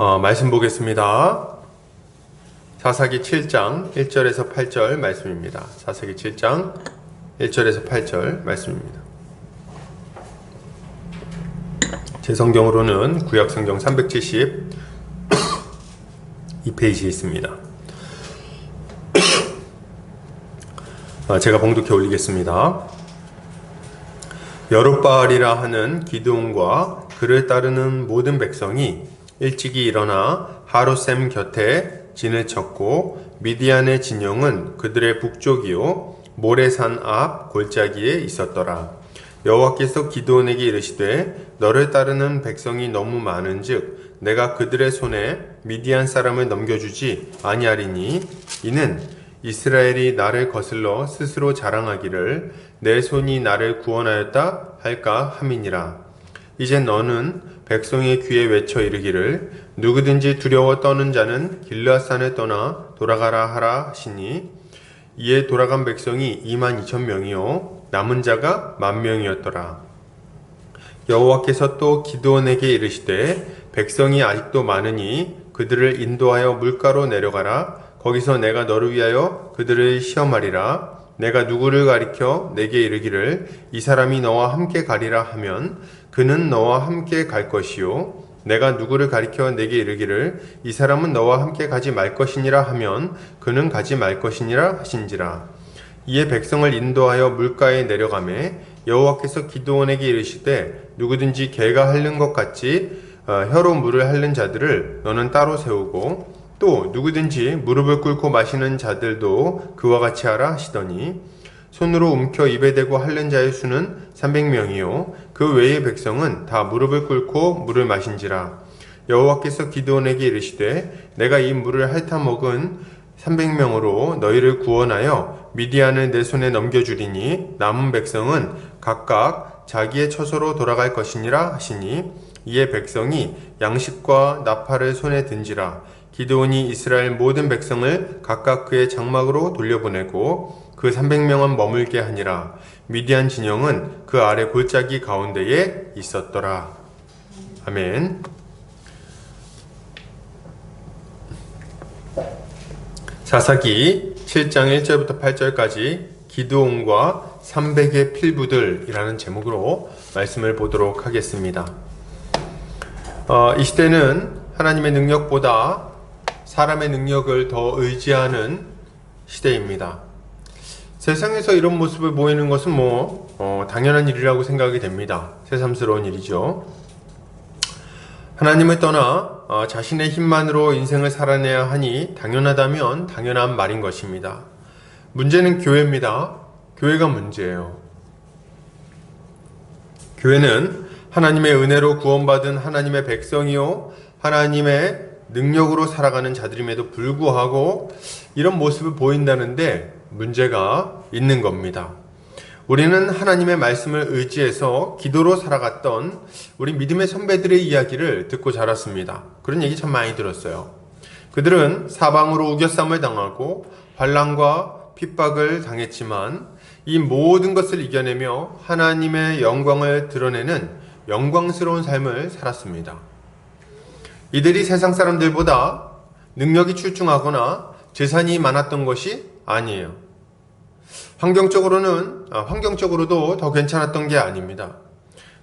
말씀 보겠습니다. 사사기 7장 1절에서 8절 말씀입니다. 사사기 7장 1절에서 8절 말씀입니다. 제 성경으로는 구약성경 372페이지에 있습니다. 제가 봉독해 올리겠습니다. 여룻바알이라 하는 기드온과 그를 따르는 모든 백성이 일찍이 일어나 하루셈 곁에 진을 쳤고 미디안의 진영은 그들의 북쪽이요 모레산 앞 골짜기에 있었더라. 여호와께서 기드온에게 이르시되 너를 따르는 백성이 너무 많은즉 내가 그들의 손에 미디안 사람을 넘겨주지 아니하리니 이는 이스라엘이 나를 거슬러 스스로 자랑하기를 내 손이 나를 구원하였다 할까 함이니라. 이제 너는 백성의 귀에 외쳐 이르기를 누구든지 두려워 떠는 자는 길르앗산을 떠나 돌아가라 하라 하시니 이에 돌아간 백성이 22,000명이요 남은 자가 10,000명이었더라. 여호와께서 또 기드온에게 이르시되 백성이 아직도 많으니 그들을 인도하여 물가로 내려가라. 거기서 내가 너를 위하여 그들을 시험하리라. 내가 누구를 가리켜 내게 이르기를 이 사람이 너와 함께 가리라 하면 그는 너와 함께 갈 것이요 내가 누구를 가리켜 내게 이르기를 이 사람은 너와 함께 가지 말 것이니라 하면 그는 가지 말 것이니라 하신지라. 이에 백성을 인도하여 물가에 내려가매 여호와께서 기드온에게 이르시되 누구든지 개가 핥는 것 같이 혀로 물을 핥는 자들을 너는 따로 세우고 또 누구든지 무릎을 꿇고 마시는 자들도 그와 같이 하라 하시더니 손으로 움켜 입에 대고 핥는 자의 수는 300명이요 그 외의 백성은 다 무릎을 꿇고 물을 마신지라. 여호와께서 기드온에게 이르시되 내가 이 물을 핥아 먹은 300명으로 너희를 구원하여 미디안을 내 손에 넘겨주리니 남은 백성은 각각 자기의 처소로 돌아갈 것이니라 하시니 이에 백성이 양식과 나팔을 손에 든지라. 기드온이 이스라엘 모든 백성을 각각 그의 장막으로 돌려보내고 그 300명은 머물게 하니라. 미디안 진영은 그 아래 골짜기 가운데에 있었더라. 아멘. 사사기 7장 1절부터 8절까지 기드온과 300의 필부들이라는 제목으로 말씀을 보도록 하겠습니다. 이 시대는 하나님의 능력보다 사람의 능력을 더 의지하는 시대입니다. 세상에서 이런 모습을 보이는 것은 당연한 일이라고 생각이 됩니다. 새삼스러운 일이죠. 하나님을 떠나 자신의 힘만으로 인생을 살아내야 하니 당연하다면 당연한 말인 것입니다. 문제는 교회입니다. 교회가 문제예요. 교회는 하나님의 은혜로 구원받은 하나님의 백성이요 하나님의 능력으로 살아가는 자들임에도 불구하고 이런 모습을 보인다는데 문제가 있는 겁니다. 우리는 하나님의 말씀을 의지해서 기도로 살아갔던 우리 믿음의 선배들의 이야기를 듣고 자랐습니다. 그런 얘기 참 많이 들었어요. 그들은 사방으로 우겨쌈을 당하고 환난과 핍박을 당했지만 이 모든 것을 이겨내며 하나님의 영광을 드러내는 영광스러운 삶을 살았습니다. 이들이 세상 사람들보다 능력이 출중하거나 재산이 많았던 것이 아니에요. 환경적으로도 더 괜찮았던 게 아닙니다.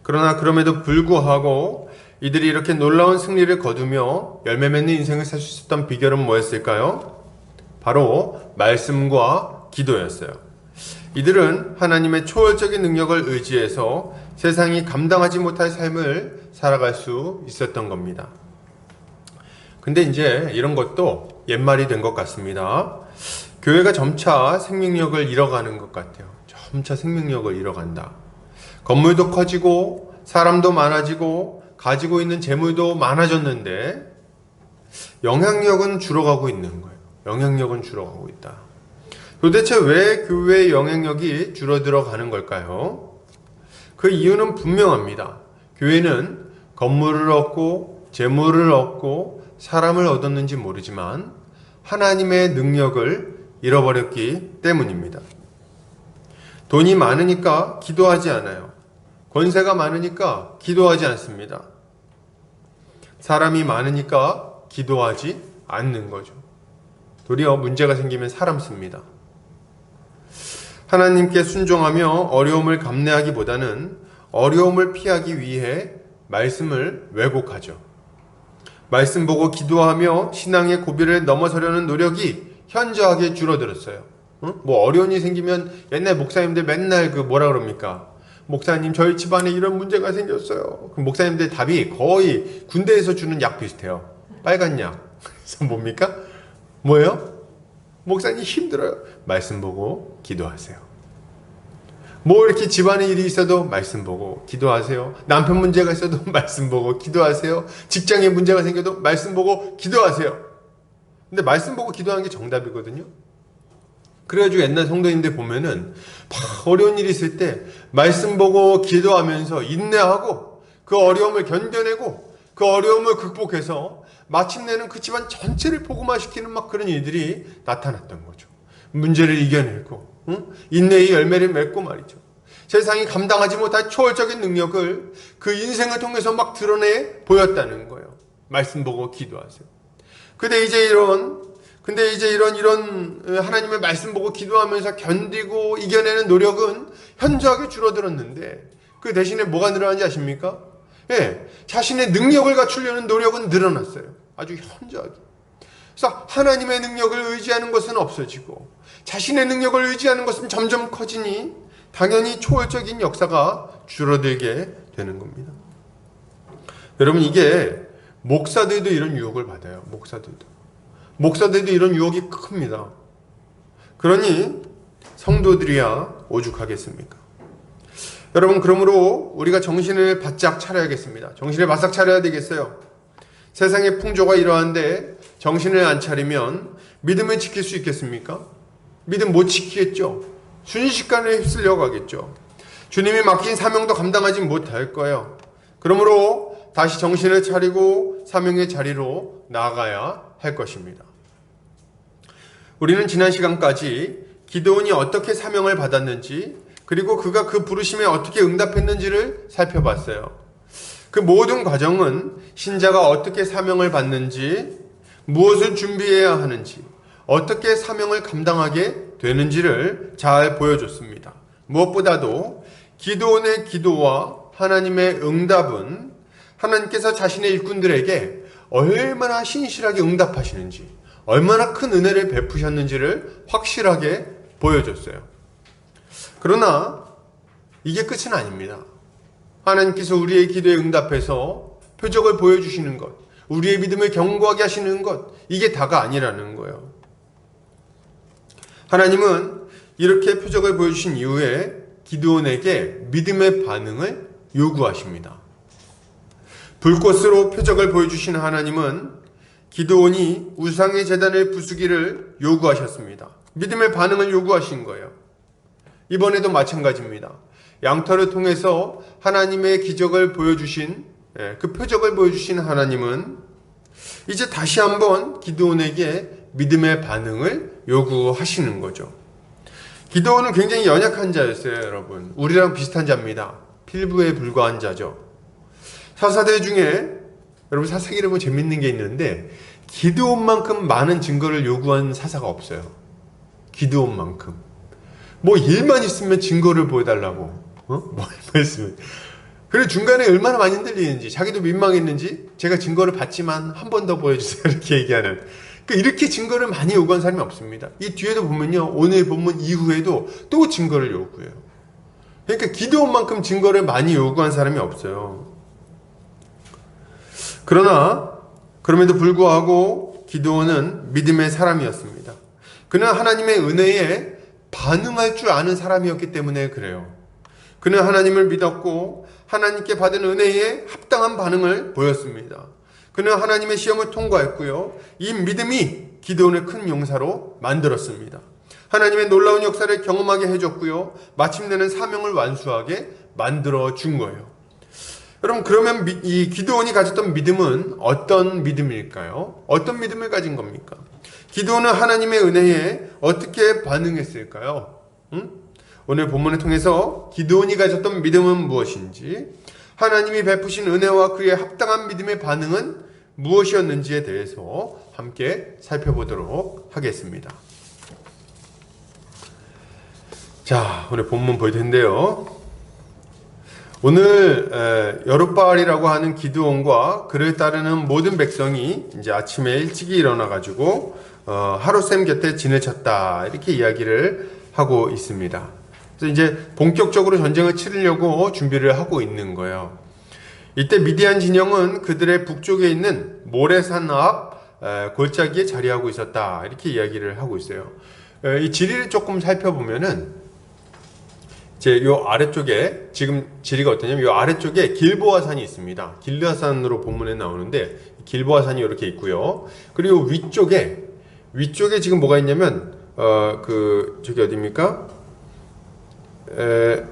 그러나 그럼에도 불구하고 이들이 이렇게 놀라운 승리를 거두며 열매 맺는 인생을 살 수 있었던 비결은 뭐였을까요? 바로 말씀과 기도였어요. 이들은 하나님의 초월적인 능력을 의지해서 세상이 감당하지 못할 삶을 살아갈 수 있었던 겁니다. 근데 이제 이런 것도 옛말이 된 것 같습니다. 교회가 점차 생명력을 잃어가는 것 같아요. 점차 생명력을 잃어간다. 건물도 커지고 사람도 많아지고 가지고 있는 재물도 많아졌는데 영향력은 줄어가고 있는 거예요. 영향력은 줄어가고 있다. 도대체 왜 교회의 영향력이 줄어들어 가는 걸까요? 그 이유는 분명합니다. 교회는 건물을 얻고 재물을 얻고 사람을 얻었는지 모르지만 하나님의 능력을 잃어버렸기 때문입니다. 돈이 많으니까 기도하지 않아요. 권세가 많으니까 기도하지 않습니다. 사람이 많으니까 기도하지 않는 거죠. 도리어 문제가 생기면 사람 씁니다. 하나님께 순종하며 어려움을 감내하기보다는 어려움을 피하기 위해 말씀을 왜곡하죠. 말씀 보고 기도하며 신앙의 고비를 넘어서려는 노력이 현저하게 줄어들었어요. 뭐 어려운 일이 생기면 옛날 목사님들 맨날 뭐라 그럽니까? 목사님 저희 집안에 이런 문제가 생겼어요. 그럼 목사님들 답이 거의 군대에서 주는 약 비슷해요. 빨간 약. 그래서 뭡니까? 뭐예요? 목사님 힘들어요. 말씀 보고 기도하세요. 뭐 이렇게 집안에 일이 있어도 말씀 보고 기도하세요. 남편 문제가 있어도 말씀 보고 기도하세요. 직장에 문제가 생겨도 말씀 보고 기도하세요. 근데 말씀 보고 기도하는 게 정답이거든요. 그래가지고 옛날 성도님들 보면은 막 어려운 일이 있을 때 말씀 보고 기도하면서 인내하고 그 어려움을 견뎌내고 그 어려움을 극복해서 마침내는 그 집안 전체를 복음화시키는 막 그런 일들이 나타났던 거죠. 문제를 이겨내고 인내의 열매를 맺고 말이죠. 세상이 감당하지 못할 초월적인 능력을 그 인생을 통해서 막 드러내 보였다는 거예요. 말씀 보고 기도하세요. 근데 이제 이런 하나님의 말씀 보고 기도하면서 견디고 이겨내는 노력은 현저하게 줄어들었는데 그 대신에 뭐가 늘어난지 아십니까? 예, 자신의 능력을 갖추려는 노력은 늘어났어요. 아주 현저하게. 그래서 하나님의 능력을 의지하는 것은 없어지고 자신의 능력을 의지하는 것은 점점 커지니 당연히 초월적인 역사가 줄어들게 되는 겁니다. 여러분 이게 목사들도 이런 유혹을 받아요. 목사들도 이런 유혹이 큽니다. 그러니 성도들이야 오죽하겠습니까? 여러분 그러므로 우리가 정신을 바짝 차려야겠습니다. 정신을 바싹 차려야 되겠어요. 세상의 풍조가 이러한데 정신을 안 차리면 믿음을 지킬 수 있겠습니까? 믿음 못 지키겠죠. 순식간에 휩쓸려 가겠죠. 주님이 맡긴 사명도 감당하지 못할 거예요. 그러므로 다시 정신을 차리고 사명의 자리로 나아가야 할 것입니다. 우리는 지난 시간까지 기드온이 어떻게 사명을 받았는지 그리고 그가 그 부르심에 어떻게 응답했는지를 살펴봤어요. 그 모든 과정은 신자가 어떻게 사명을 받는지, 무엇을 준비해야 하는지, 어떻게 사명을 감당하게 되는지를 잘 보여줬습니다. 무엇보다도 기드온의 기도와 하나님의 응답은 하나님께서 자신의 일꾼들에게 얼마나 신실하게 응답하시는지, 얼마나 큰 은혜를 베푸셨는지를 확실하게 보여줬어요. 그러나 이게 끝은 아닙니다. 하나님께서 우리의 기도에 응답해서 표적을 보여주시는 것, 우리의 믿음을 견고하게 하시는 것, 이게 다가 아니라는 거예요. 하나님은 이렇게 표적을 보여주신 이후에 기드온에게 믿음의 반응을 요구하십니다. 불꽃으로 표적을 보여주신 하나님은 기드온이 우상의 제단을 부수기를 요구하셨습니다. 믿음의 반응을 요구하신 거예요. 이번에도 마찬가지입니다. 양털을 통해서 하나님의 기적을 보여주신 그 표적을 보여주신 하나님은 이제 다시 한번 기드온에게 믿음의 반응을 요구하시는 거죠. 기드온은 굉장히 연약한 자였어요, 여러분. 우리랑 비슷한 자입니다. 필부에 불과한 자죠. 사사들 중에 여러분 사사기를 보면 재밌는 게 있는데 기드온만큼 많은 증거를 요구한 사사가 없어요. 기드온만큼. 뭐 일만 있으면 증거를 보여달라고. 뭐 있으면. 그리고 중간에 얼마나 많이 흔들리는지, 자기도 민망했는지, 제가 증거를 받지만 한 번 더 보여주세요. 이렇게 얘기하는. 이렇게 증거를 많이 요구한 사람이 없습니다. 이 뒤에도 보면요. 오늘 본문 이후에도 또 증거를 요구해요. 그러니까 기드온만큼 증거를 많이 요구한 사람이 없어요. 그럼에도 불구하고 기드온은 믿음의 사람이었습니다. 그는 하나님의 은혜에 반응할 줄 아는 사람이었기 때문에 그래요. 그는 하나님을 믿었고 하나님께 받은 은혜에 합당한 반응을 보였습니다. 그는 하나님의 시험을 통과했고요. 이 믿음이 기드온을 큰 용사로 만들었습니다. 하나님의 놀라운 역사를 경험하게 해줬고요. 마침내는 사명을 완수하게 만들어준 거예요. 여러분 그러면 이 기드온이 가졌던 믿음은 어떤 믿음일까요? 어떤 믿음을 가진 겁니까? 기드온은 하나님의 은혜에 어떻게 반응했을까요? 오늘 본문을 통해서 기드온이 가졌던 믿음은 무엇인지, 하나님이 베푸신 은혜와 그의 합당한 믿음의 반응은 무엇이었는지에 대해서 함께 살펴보도록 하겠습니다. 자, 오늘 본문 볼 텐데요. 오늘 여룻바알이라고 하는 기드온과 그를 따르는 모든 백성이 이제 아침에 일찍이 일어나 가지고 하룻셈 곁에 진을 쳤다, 이렇게 이야기를 하고 있습니다. 그래서 이제 본격적으로 전쟁을 치르려고 준비를 하고 있는 거예요. 이때 미디안 진영은 그들의 북쪽에 있는 모레산 앞 골짜기에 자리하고 있었다, 이렇게 이야기를 하고 있어요. 이 지리를 조금 살펴보면은 이제 요 아래쪽에, 지금 지리가 어떠냐면 요 아래쪽에 길보아산이 있습니다. 길보아산으로 본문에 나오는데 길보아산이 이렇게 있고요. 그리고 위쪽에 지금 뭐가 있냐면 저기 어디입니까?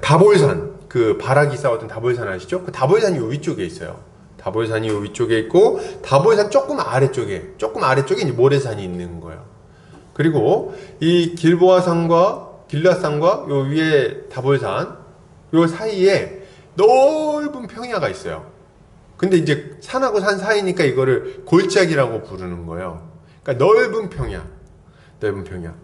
다볼산, 그 바락이 싸웠던 다볼산 아시죠? 그 다볼산이 요 위쪽에 있어요. 다볼산이 요 위쪽에 있고, 다볼산 조금 아래쪽에 이제 모래산이 있는 거예요. 그리고 이 길보아산과 길라산과 요 위에 다볼산, 요 사이에 넓은 평야가 있어요. 근데 이제 산하고 산 사이니까 이거를 골짜기라고 부르는 거예요. 그러니까 넓은 평야.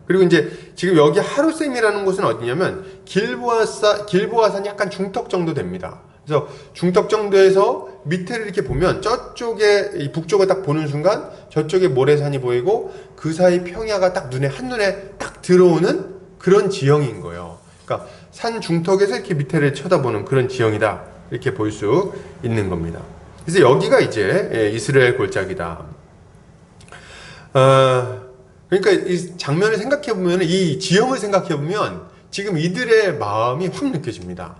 그리고 이제 지금 여기 하룻셈이라는 곳은 어디냐면 길보아산 약간 중턱 정도 됩니다. 그래서 중턱 정도에서 밑에를 이렇게 보면 저쪽에, 이 북쪽을 딱 보는 순간 저쪽에 모래산이 보이고 그 사이 평야가 딱 한눈에 딱 들어오는 그런 지형인 거예요. 그러니까 산 중턱에서 이렇게 밑에를 쳐다보는 그런 지형이다, 이렇게 볼 수 있는 겁니다. 그래서 여기가 이제 이스라엘 골짜기다. 그러니까 이 장면을 생각해 보면, 이 지형을 생각해 보면 지금 이들의 마음이 확 느껴집니다.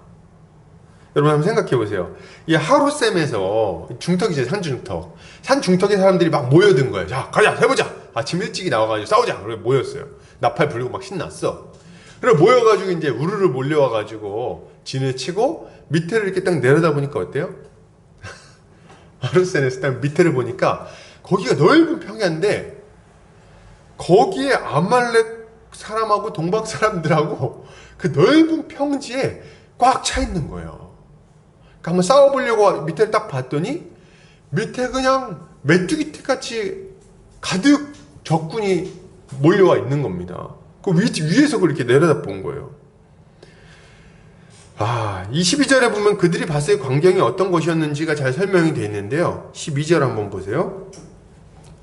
여러분 한번 생각해 보세요. 이 하룻셈에서 중턱이죠, 산 중턱에 사람들이 막 모여든 거예요. 자, 가자, 해보자. 아침 일찍이 나와가지고 싸우자. 그래 모였어요. 나팔 불고 막 신났어. 그래 모여가지고 이제 우르르 몰려와가지고 진을 치고 밑에를 이렇게 딱 내려다보니까 어때요? 하룻셈에서 딱 밑에를 보니까 거기가 넓은 평야인데 거기에 아말렉 사람하고 동방 사람들하고 그 넓은 평지에 꽉 차 있는 거예요. 그러니까 한번 싸워보려고 밑에를 딱 봤더니 밑에 그냥 메뚜기 떼같이 가득 적군이 몰려와 있는 겁니다. 그 위에서 그렇게 내려다 본 거예요. 12절에 보면 그들이 봤을 광경이 어떤 것이었는지가 잘 설명이 되어 있는데요. 12절 한번 보세요.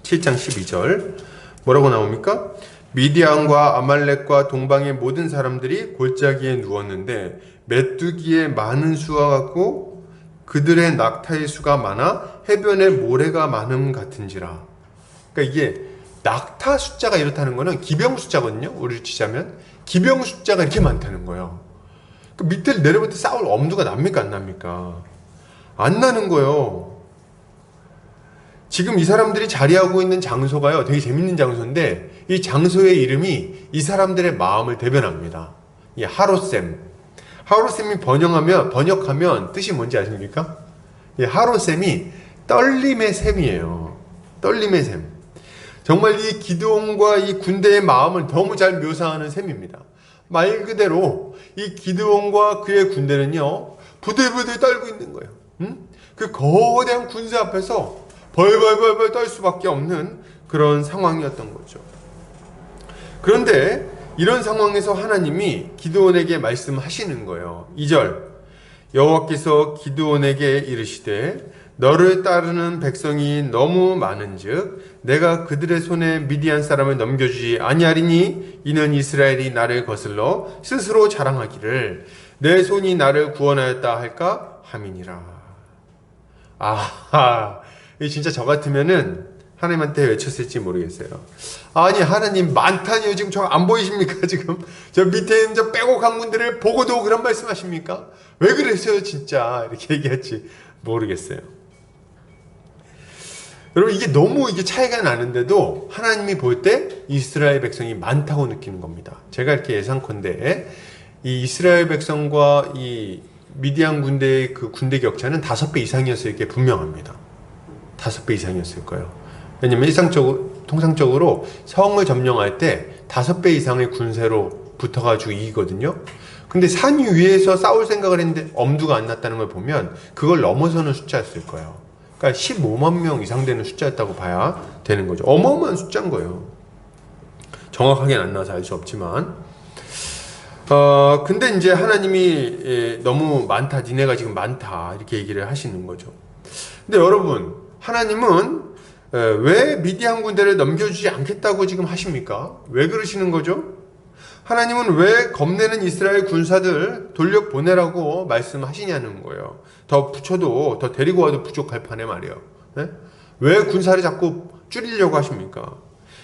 7장 12절 뭐라고 나옵니까? 미디안과 아말렉과 동방의 모든 사람들이 골짜기에 누웠는데 메뚜기의 많은 수와 같고 그들의 낙타의 수가 많아 해변에 모래가 많음 같은지라. 그러니까 이게 낙타 숫자가 이렇다는 거는 기병 숫자거든요. 우리를 치자면 기병 숫자가 이렇게 많다는 거예요. 그 밑에를 내려볼 때 싸울 엄두가 납니까, 안 납니까? 안 나는 거예요. 지금 이 사람들이 자리하고 있는 장소가요, 되게 재밌는 장소인데 이 장소의 이름이 이 사람들의 마음을 대변합니다. 이 하룻셈이 번역하면 뜻이 뭔지 아십니까? 이 하룻셈이 떨림의 셈이에요. 떨림의 셈. 정말 이 기드온과 이 군대의 마음을 너무 잘 묘사하는 셈입니다. 말 그대로 이 기드온과 그의 군대는요, 부들부들 떨고 있는 거예요. 그 거대한 군대 앞에서 벌벌벌벌 떨 수밖에 없는 그런 상황이었던 거죠. 그런데 이런 상황에서 하나님이 기드온에게 말씀하시는 거예요. 2절 여호와께서 기드온에게 이르시되 너를 따르는 백성이 너무 많은즉 내가 그들의 손에 미디안 사람을 넘겨주지 아니하리니 이는 이스라엘이 나를 거슬러 스스로 자랑하기를 내 손이 나를 구원하였다 할까 함이니라. 진짜 저 같으면은 하나님한테 외쳤을지 모르겠어요. 아니 하나님 많다니요. 지금 저 안 보이십니까? 지금 저 밑에 있는 저 빼곡한 군대를 보고도 그런 말씀하십니까? 왜 그랬어요 진짜, 이렇게 얘기할지 모르겠어요. 여러분 이게 차이가 나는데도 하나님이 볼 때 이스라엘 백성이 많다고 느끼는 겁니다. 제가 이렇게 예상컨대 이 이스라엘 백성과 이 미디안 군대의 그 군대 격차는 5배 이상이었을 게 분명합니다. 5배 이상이었을 거예요. 왜냐면 통상적으로 성을 점령할 때 5배 이상의 군세로 붙어가지고 이기거든요. 근데 산 위에서 싸울 생각을 했는데 엄두가 안 났다는 걸 보면 그걸 넘어서는 숫자였을 거예요. 그러니까 15만 명 이상 되는 숫자였다고 봐야 되는 거죠. 어마어마한 숫자인 거예요. 정확하게는 안 나와서 알 수 없지만. 근데 이제 하나님이 너무 많다, 니네가 지금 많다, 이렇게 얘기를 하시는 거죠. 근데 여러분, 하나님은 왜 미디안 군대를 넘겨주지 않겠다고 지금 하십니까? 왜 그러시는 거죠? 하나님은 왜 겁내는 이스라엘 군사들 돌려보내라고 말씀하시냐는 거예요. 더 붙여도, 더 데리고 와도 부족할 판에 말이에요. 네? 왜 군사를 자꾸 줄이려고 하십니까?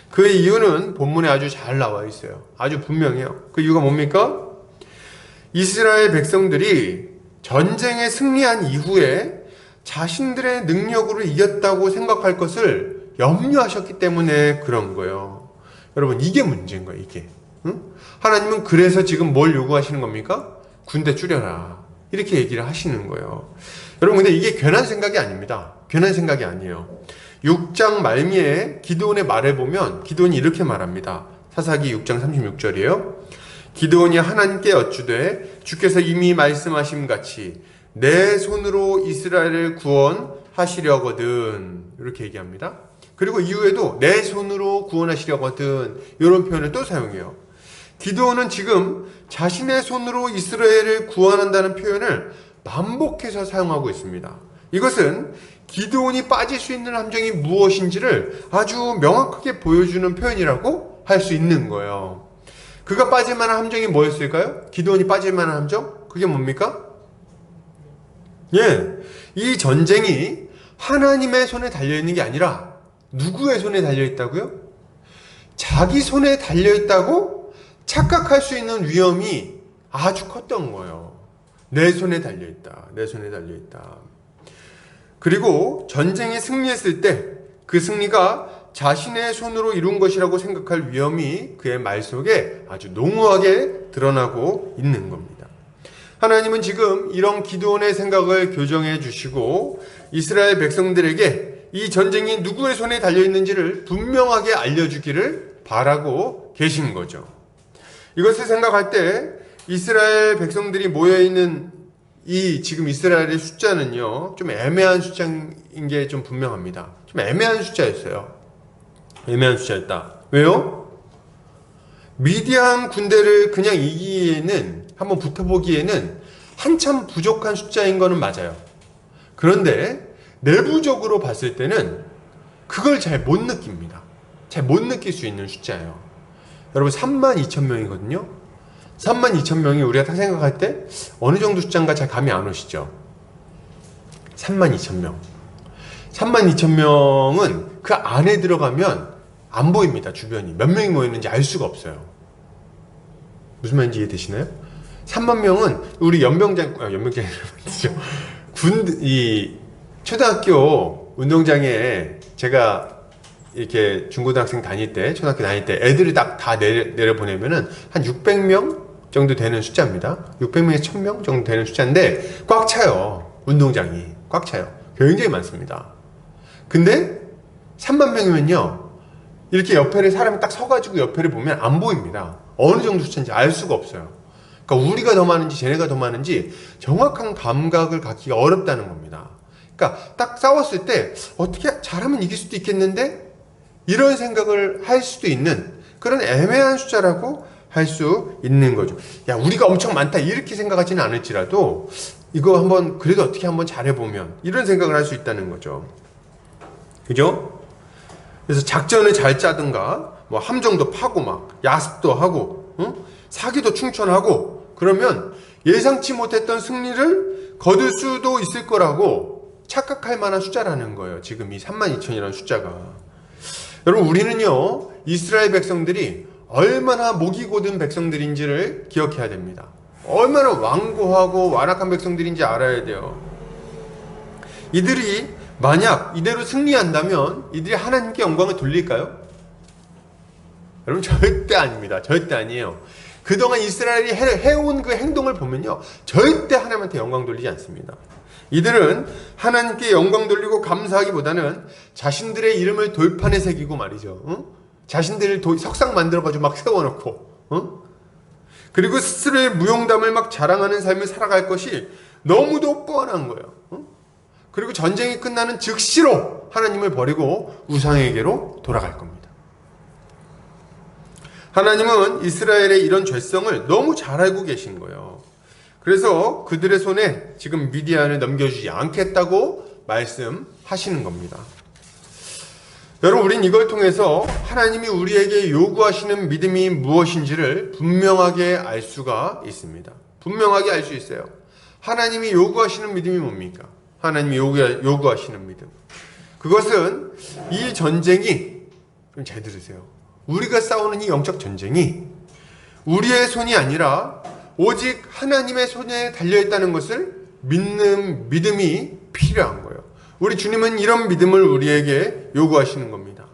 그 이유는 본문에 아주 잘 나와 있어요. 아주 분명해요. 그 이유가 뭡니까? 이스라엘 백성들이 전쟁에 승리한 이후에 자신들의 능력으로 이겼다고 생각할 것을 염려하셨기 때문에 그런 거예요. 여러분, 이게 문제인 거예요, 이게. 응? 하나님은 그래서 지금 뭘 요구하시는 겁니까? 군대 줄여라. 이렇게 얘기를 하시는 거예요. 여러분, 근데 이게 괜한 생각이 아닙니다. 괜한 생각이 아니에요. 6장 말미에 기드온의 말을 보면 기드온이 이렇게 말합니다. 사사기 6장 36절이에요. 기드온이 하나님께 여쭈되 주께서 이미 말씀하심 같이 내 손으로 이스라엘을 구원하시려거든, 이렇게 얘기합니다. 그리고 이후에도 내 손으로 구원하시려거든, 이런 표현을 또 사용해요. 기드온은 지금 자신의 손으로 이스라엘을 구원한다는 표현을 반복해서 사용하고 있습니다. 이것은 기드온이 빠질 수 있는 함정이 무엇인지를 아주 명확하게 보여주는 표현이라고 할 수 있는 거예요. 그가 빠질 만한 함정이 뭐였을까요? 기드온이 빠질 만한 함정? 그게 뭡니까? 예, 이 전쟁이 하나님의 손에 달려있는 게 아니라 누구의 손에 달려있다고요? 자기 손에 달려있다고 착각할 수 있는 위험이 아주 컸던 거예요. 내 손에 달려있다. 내 손에 달려있다. 그리고 전쟁에 승리했을 때 그 승리가 자신의 손으로 이룬 것이라고 생각할 위험이 그의 말 속에 아주 농후하게 드러나고 있는 겁니다. 하나님은 지금 이런 기드온의 생각을 교정해 주시고 이스라엘 백성들에게 이 전쟁이 누구의 손에 달려있는지를 분명하게 알려주기를 바라고 계신 거죠. 이것을 생각할 때 이스라엘 백성들이 모여있는 이 지금 이스라엘의 숫자는요, 좀 애매한 숫자인 게 좀 분명합니다. 좀 애매한 숫자였어요. 애매한 숫자였다. 왜요? 미디안 군대를 그냥 이기기에는, 한번 붙어보기에는 한참 부족한 숫자인 거는 맞아요. 그런데 내부적으로 봤을 때는 그걸 잘 못 느낍니다. 잘 못 느낄 수 있는 숫자예요. 여러분, 32,000명이거든요. 32,000명이 우리가 딱 생각할 때 어느 정도 숫자인가 잘 감이 안 오시죠? 32,000명. 32,000명은 그 안에 들어가면 안 보입니다. 주변이. 몇 명이 모였는지 알 수가 없어요. 무슨 말인지 이해되시나요? 3만 명은 우리 연병장이라고 이 초등학교 운동장에 제가 이렇게 중고등학생 다닐 때, 초등학교 다닐 때 애들을 딱 다 내려보내면은 한 600명 정도 되는 숫자입니다. 600명에서 1000명 정도 되는 숫자인데 꽉 차요. 운동장이 꽉 차요. 굉장히 많습니다. 근데 3만 명이면요, 이렇게 옆에를 사람이 딱 서가지고 옆에를 보면 안 보입니다. 어느 정도 숫자인지 알 수가 없어요. 그러니까 우리가 더 많은지 쟤네가 더 많은지 정확한 감각을 갖기가 어렵다는 겁니다. 그러니까 딱 싸웠을 때 어떻게 잘하면 이길 수도 있겠는데, 이런 생각을 할 수도 있는 그런 애매한 숫자라고 할 수 있는 거죠. 야, 우리가 엄청 많다 이렇게 생각하지는 않을지라도 이거 한번 그래도 어떻게 한번 잘해보면, 이런 생각을 할 수 있다는 거죠. 그죠? 그래서 작전을 잘 짜든가, 뭐 함정도 파고 막 야습도 하고, 사기도 충천하고, 그러면 예상치 못했던 승리를 거둘 수도 있을 거라고 착각할 만한 숫자라는 거예요. 지금 이 32,000이라는 숫자가. 여러분, 우리는요, 이스라엘 백성들이 얼마나 목이 고든 백성들인지를 기억해야 됩니다. 얼마나 완고하고 완악한 백성들인지 알아야 돼요. 이들이 만약 이대로 승리한다면 이들이 하나님께 영광을 돌릴까요? 여러분, 절대 아닙니다. 절대 아니에요. 그동안 이스라엘이 해온 그 행동을 보면요, 절대 하나님한테 영광 돌리지 않습니다. 이들은 하나님께 영광 돌리고 감사하기보다는 자신들의 이름을 돌판에 새기고 말이죠. 자신들을 석상 만들어가지고 막 세워놓고, 그리고 스스로의 무용담을 막 자랑하는 삶을 살아갈 것이 너무도 뻔한 거예요. 그리고 전쟁이 끝나는 즉시로 하나님을 버리고 우상에게로 돌아갈 겁니다. 하나님은 이스라엘의 이런 죄성을 너무 잘 알고 계신 거예요. 그래서 그들의 손에 지금 미디안을 넘겨주지 않겠다고 말씀하시는 겁니다. 여러분, 우린 이걸 통해서 하나님이 우리에게 요구하시는 믿음이 무엇인지를 분명하게 알 수가 있습니다. 분명하게 알 수 있어요. 하나님이 요구하시는 믿음이 뭡니까? 하나님이 요구하시는 믿음. 그것은 이 전쟁이, 좀 잘 들으세요. 우리가 싸우는 이 영적 전쟁이 우리의 손이 아니라 오직 하나님의 손에 달려있다는 것을 믿는 믿음이 필요한 거예요. 우리 주님은 이런 믿음을 우리에게 요구하시는 겁니다.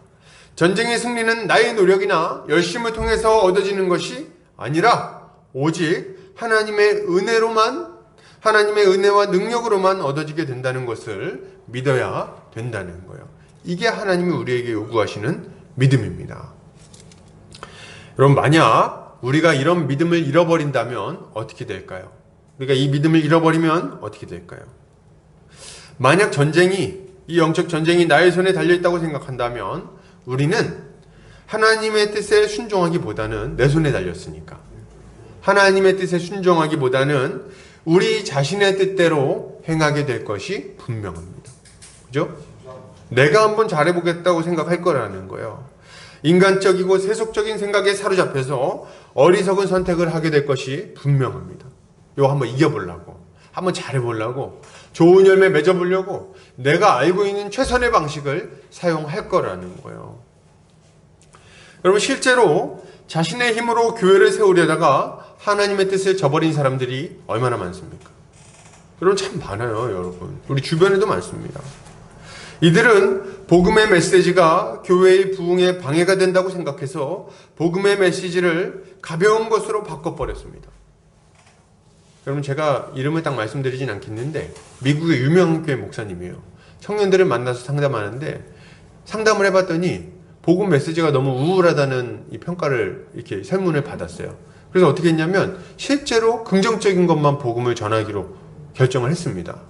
전쟁의 승리는 나의 노력이나 열심을 통해서 얻어지는 것이 아니라 오직 하나님의 은혜로만, 하나님의 은혜와 능력으로만 얻어지게 된다는 것을 믿어야 된다는 거예요. 이게 하나님이 우리에게 요구하시는 믿음입니다. 여러분, 만약 우리가 이런 믿음을 잃어버린다면 어떻게 될까요? 우리가 이 믿음을 잃어버리면 어떻게 될까요? 만약 전쟁이, 이 영적 전쟁이 나의 손에 달려있다고 생각한다면 우리는 하나님의 뜻에 순종하기보다는 내 손에 달렸으니까 하나님의 뜻에 순종하기보다는 우리 자신의 뜻대로 행하게 될 것이 분명합니다. 그죠? 내가 한번 잘해보겠다고 생각할 거라는 거예요. 인간적이고 세속적인 생각에 사로잡혀서 어리석은 선택을 하게 될 것이 분명합니다. 이거 한번 이겨보려고, 한번 잘해보려고, 좋은 열매 맺어보려고 내가 알고 있는 최선의 방식을 사용할 거라는 거예요. 여러분, 실제로 자신의 힘으로 교회를 세우려다가 하나님의 뜻을 저버린 사람들이 얼마나 많습니까? 여러분, 참 많아요. 여러분, 우리 주변에도 많습니다. 이들은 복음의 메시지가 교회의 부흥에 방해가 된다고 생각해서 복음의 메시지를 가벼운 것으로 바꿔버렸습니다. 여러분, 제가 이름을 딱 말씀드리진 않겠는데 미국의 유명한 교회 목사님이에요. 청년들을 만나서 상담하는데 상담을 해봤더니 복음 메시지가 너무 우울하다는 이 평가를, 이렇게 설문을 받았어요. 그래서 어떻게 했냐면 실제로 긍정적인 것만 복음을 전하기로 결정을 했습니다.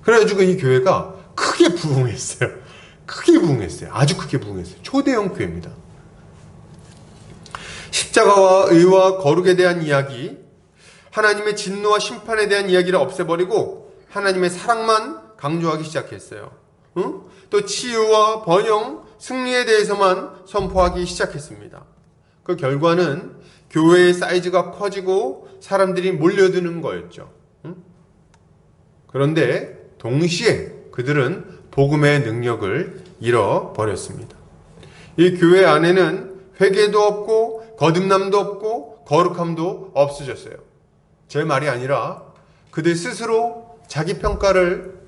그래가지고 이 교회가 크게 부흥했어요. 크게 부흥했어요. 아주 크게 부흥했어요. 초대형 교회입니다. 십자가와 의와 거룩에 대한 이야기, 하나님의 진노와 심판에 대한 이야기를 없애버리고 하나님의 사랑만 강조하기 시작했어요. 또 치유와 번영, 승리에 대해서만 선포하기 시작했습니다. 그 결과는 교회의 사이즈가 커지고 사람들이 몰려드는 거였죠. 그런데 동시에 그들은 복음의 능력을 잃어버렸습니다. 이 교회 안에는 회개도 없고 거듭남도 없고 거룩함도 없어졌어요. 제 말이 아니라 그들 스스로 자기 평가를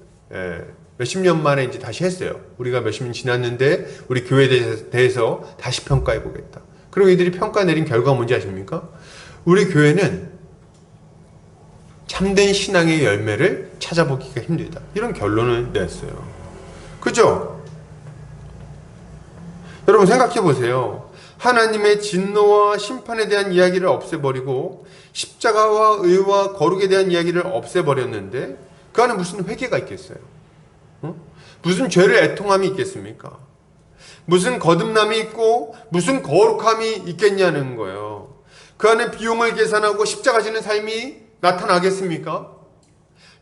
몇십 년 만에 이제 다시 했어요. 우리가 몇십 년 지났는데 우리 교회에 대해서 다시 평가해 보겠다. 그리고 이들이 평가 내린 결과가 뭔지 아십니까? 우리 교회는 참된 신앙의 열매를 찾아보기가 힘들다. 이런 결론을 냈어요. 그죠? 여러분, 생각해 보세요. 하나님의 진노와 심판에 대한 이야기를 없애버리고 십자가와 의와 거룩에 대한 이야기를 없애버렸는데 그 안에 무슨 회개가 있겠어요? 무슨 죄를 애통함이 있겠습니까? 무슨 거듭남이 있고 무슨 거룩함이 있겠냐는 거예요. 그 안에 비용을 계산하고 십자가 지는 삶이 나타나겠습니까?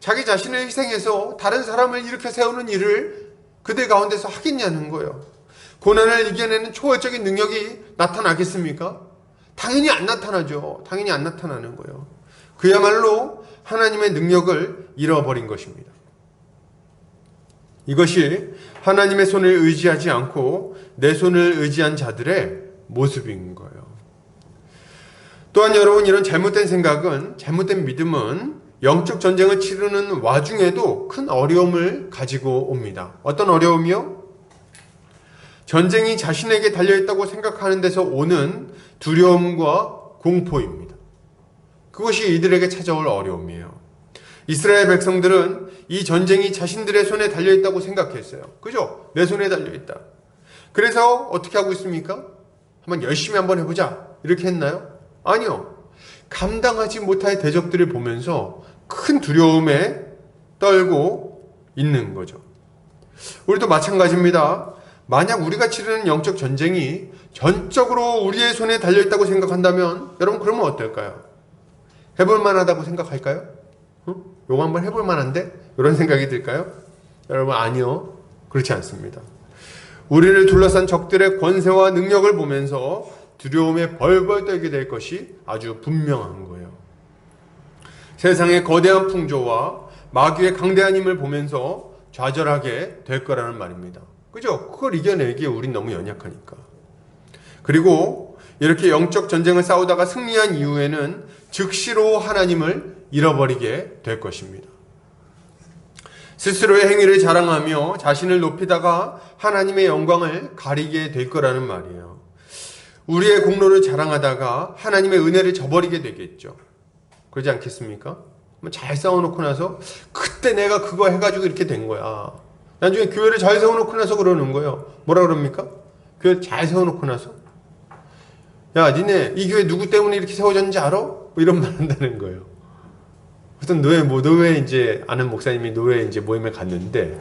자기 자신을 희생해서 다른 사람을 일으켜 세우는 일을 그들 가운데서 하겠냐는 거예요. 고난을 이겨내는 초월적인 능력이 나타나겠습니까? 당연히 안 나타나죠. 당연히 안 나타나는 거예요. 그야말로 하나님의 능력을 잃어버린 것입니다. 이것이 하나님의 손을 의지하지 않고 내 손을 의지한 자들의 모습인 거예요. 또한 여러분, 이런 잘못된 생각은, 잘못된 믿음은 영적 전쟁을 치르는 와중에도 큰 어려움을 가지고 옵니다. 어떤 어려움이요? 전쟁이 자신에게 달려있다고 생각하는 데서 오는 두려움과 공포입니다. 그것이 이들에게 찾아올 어려움이에요. 이스라엘 백성들은 이 전쟁이 자신들의 손에 달려있다고 생각했어요. 그죠? 내 손에 달려있다. 그래서 어떻게 하고 있습니까? 한번 열심히 한번 해보자. 이렇게 했나요? 아니요. 감당하지 못할 대적들을 보면서 큰 두려움에 떨고 있는 거죠. 우리도 마찬가지입니다. 만약 우리가 치르는 영적 전쟁이 전적으로 우리의 손에 달려있다고 생각한다면 여러분 그러면 어떨까요? 해볼 만하다고 생각할까요? 요거 한번 해볼 만한데? 이런 생각이 들까요? 여러분 아니요. 그렇지 않습니다. 우리를 둘러싼 적들의 권세와 능력을 보면서 두려움에 벌벌 떨게 될 것이 아주 분명한 거예요. 세상의 거대한 풍조와 마귀의 강대한 힘을 보면서 좌절하게 될 거라는 말입니다. 그죠? 그걸 이겨내기에 우린 너무 연약하니까. 그리고 이렇게 영적 전쟁을 싸우다가 승리한 이후에는 즉시로 하나님을 잃어버리게 될 것입니다. 스스로의 행위를 자랑하며 자신을 높이다가 하나님의 영광을 가리게 될 거라는 말이에요. 우리의 공로를 자랑하다가 하나님의 은혜를 저버리게 되겠죠. 그러지 않겠습니까? 잘 싸워놓고 나서 그때 내가 그거 해가지고 이렇게 된 거야. 나중에 교회를 잘 세워놓고 나서 그러는 거예요. 뭐라 그럽니까? 교회 잘 세워놓고 나서 야 니네 이 교회 누구 때문에 이렇게 세워졌는지 알아? 뭐 이런 말 한다는 거예요. 어떤 노예 이제 아는 목사님이 노예 이제 모임에 갔는데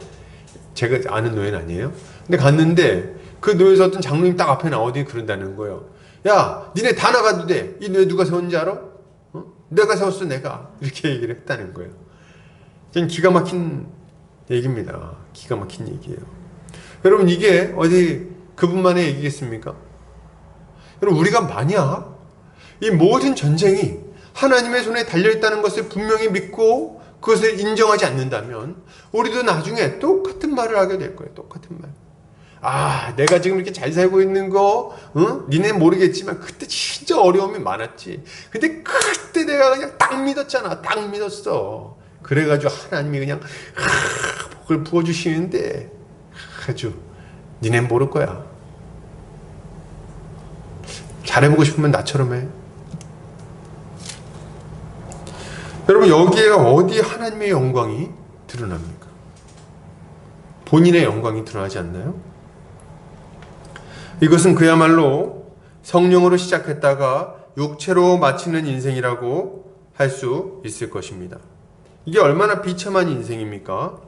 제가 아는 노예는 아니에요. 근데 갔는데 그 노예에서 어떤 장로님 딱 앞에 나오더니 그런다는 거예요. 야 니네 다 나가도 돼. 이 노예 누가 세웠는지 알아? 내가 세웠어 내가. 이렇게 얘기를 했다는 거예요. 그냥 기가 막힌 얘기입니다. 기가 막힌 얘기예요. 여러분 이게 어디 그분만의 얘기겠습니까? 여러분 우리가 만약 이 모든 전쟁이 하나님의 손에 달려있다는 것을 분명히 믿고 그것을 인정하지 않는다면 우리도 나중에 똑같은 말을 하게 될 거예요. 똑같은 말. 아 내가 지금 이렇게 잘 살고 있는 거 니네 모르겠지만 그때 진짜 어려움이 많았지. 근데 그때 내가 그냥 딱 믿었잖아. 딱 믿었어. 그래가지고 하나님이 그냥 복을 부어주시는데 아주 니넨 모를 거야. 잘해보고 싶으면 나처럼 해. 여러분 여기에 어디 하나님의 영광이 드러납니까? 본인의 영광이 드러나지 않나요? 이것은 그야말로 성령으로 시작했다가 육체로 마치는 인생이라고 할 수 있을 것입니다. 이게 얼마나 비참한 인생입니까?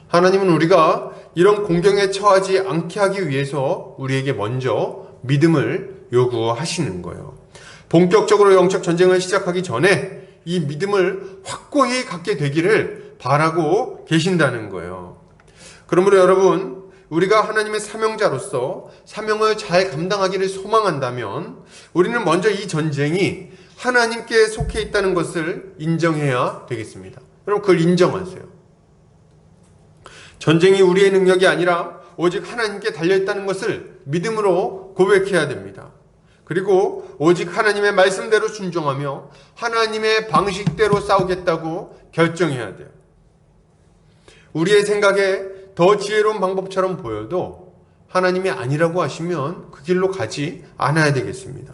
하나님은 우리가 이런 공경에 처하지 않게 하기 위해서 우리에게 먼저 믿음을 요구하시는 거예요. 본격적으로 영적 전쟁을 시작하기 전에 이 믿음을 확고히 갖게 되기를 바라고 계신다는 거예요. 그러므로 여러분 우리가 하나님의 사명자로서 사명을 잘 감당하기를 소망한다면 우리는 먼저 이 전쟁이 하나님께 속해 있다는 것을 인정해야 되겠습니다. 여러분 그걸 인정하세요. 전쟁이 우리의 능력이 아니라 오직 하나님께 달려있다는 것을 믿음으로 고백해야 됩니다. 그리고 오직 하나님의 말씀대로 순종하며 하나님의 방식대로 싸우겠다고 결정해야 돼요. 우리의 생각에 더 지혜로운 방법처럼 보여도 하나님이 아니라고 하시면 그 길로 가지 않아야 되겠습니다.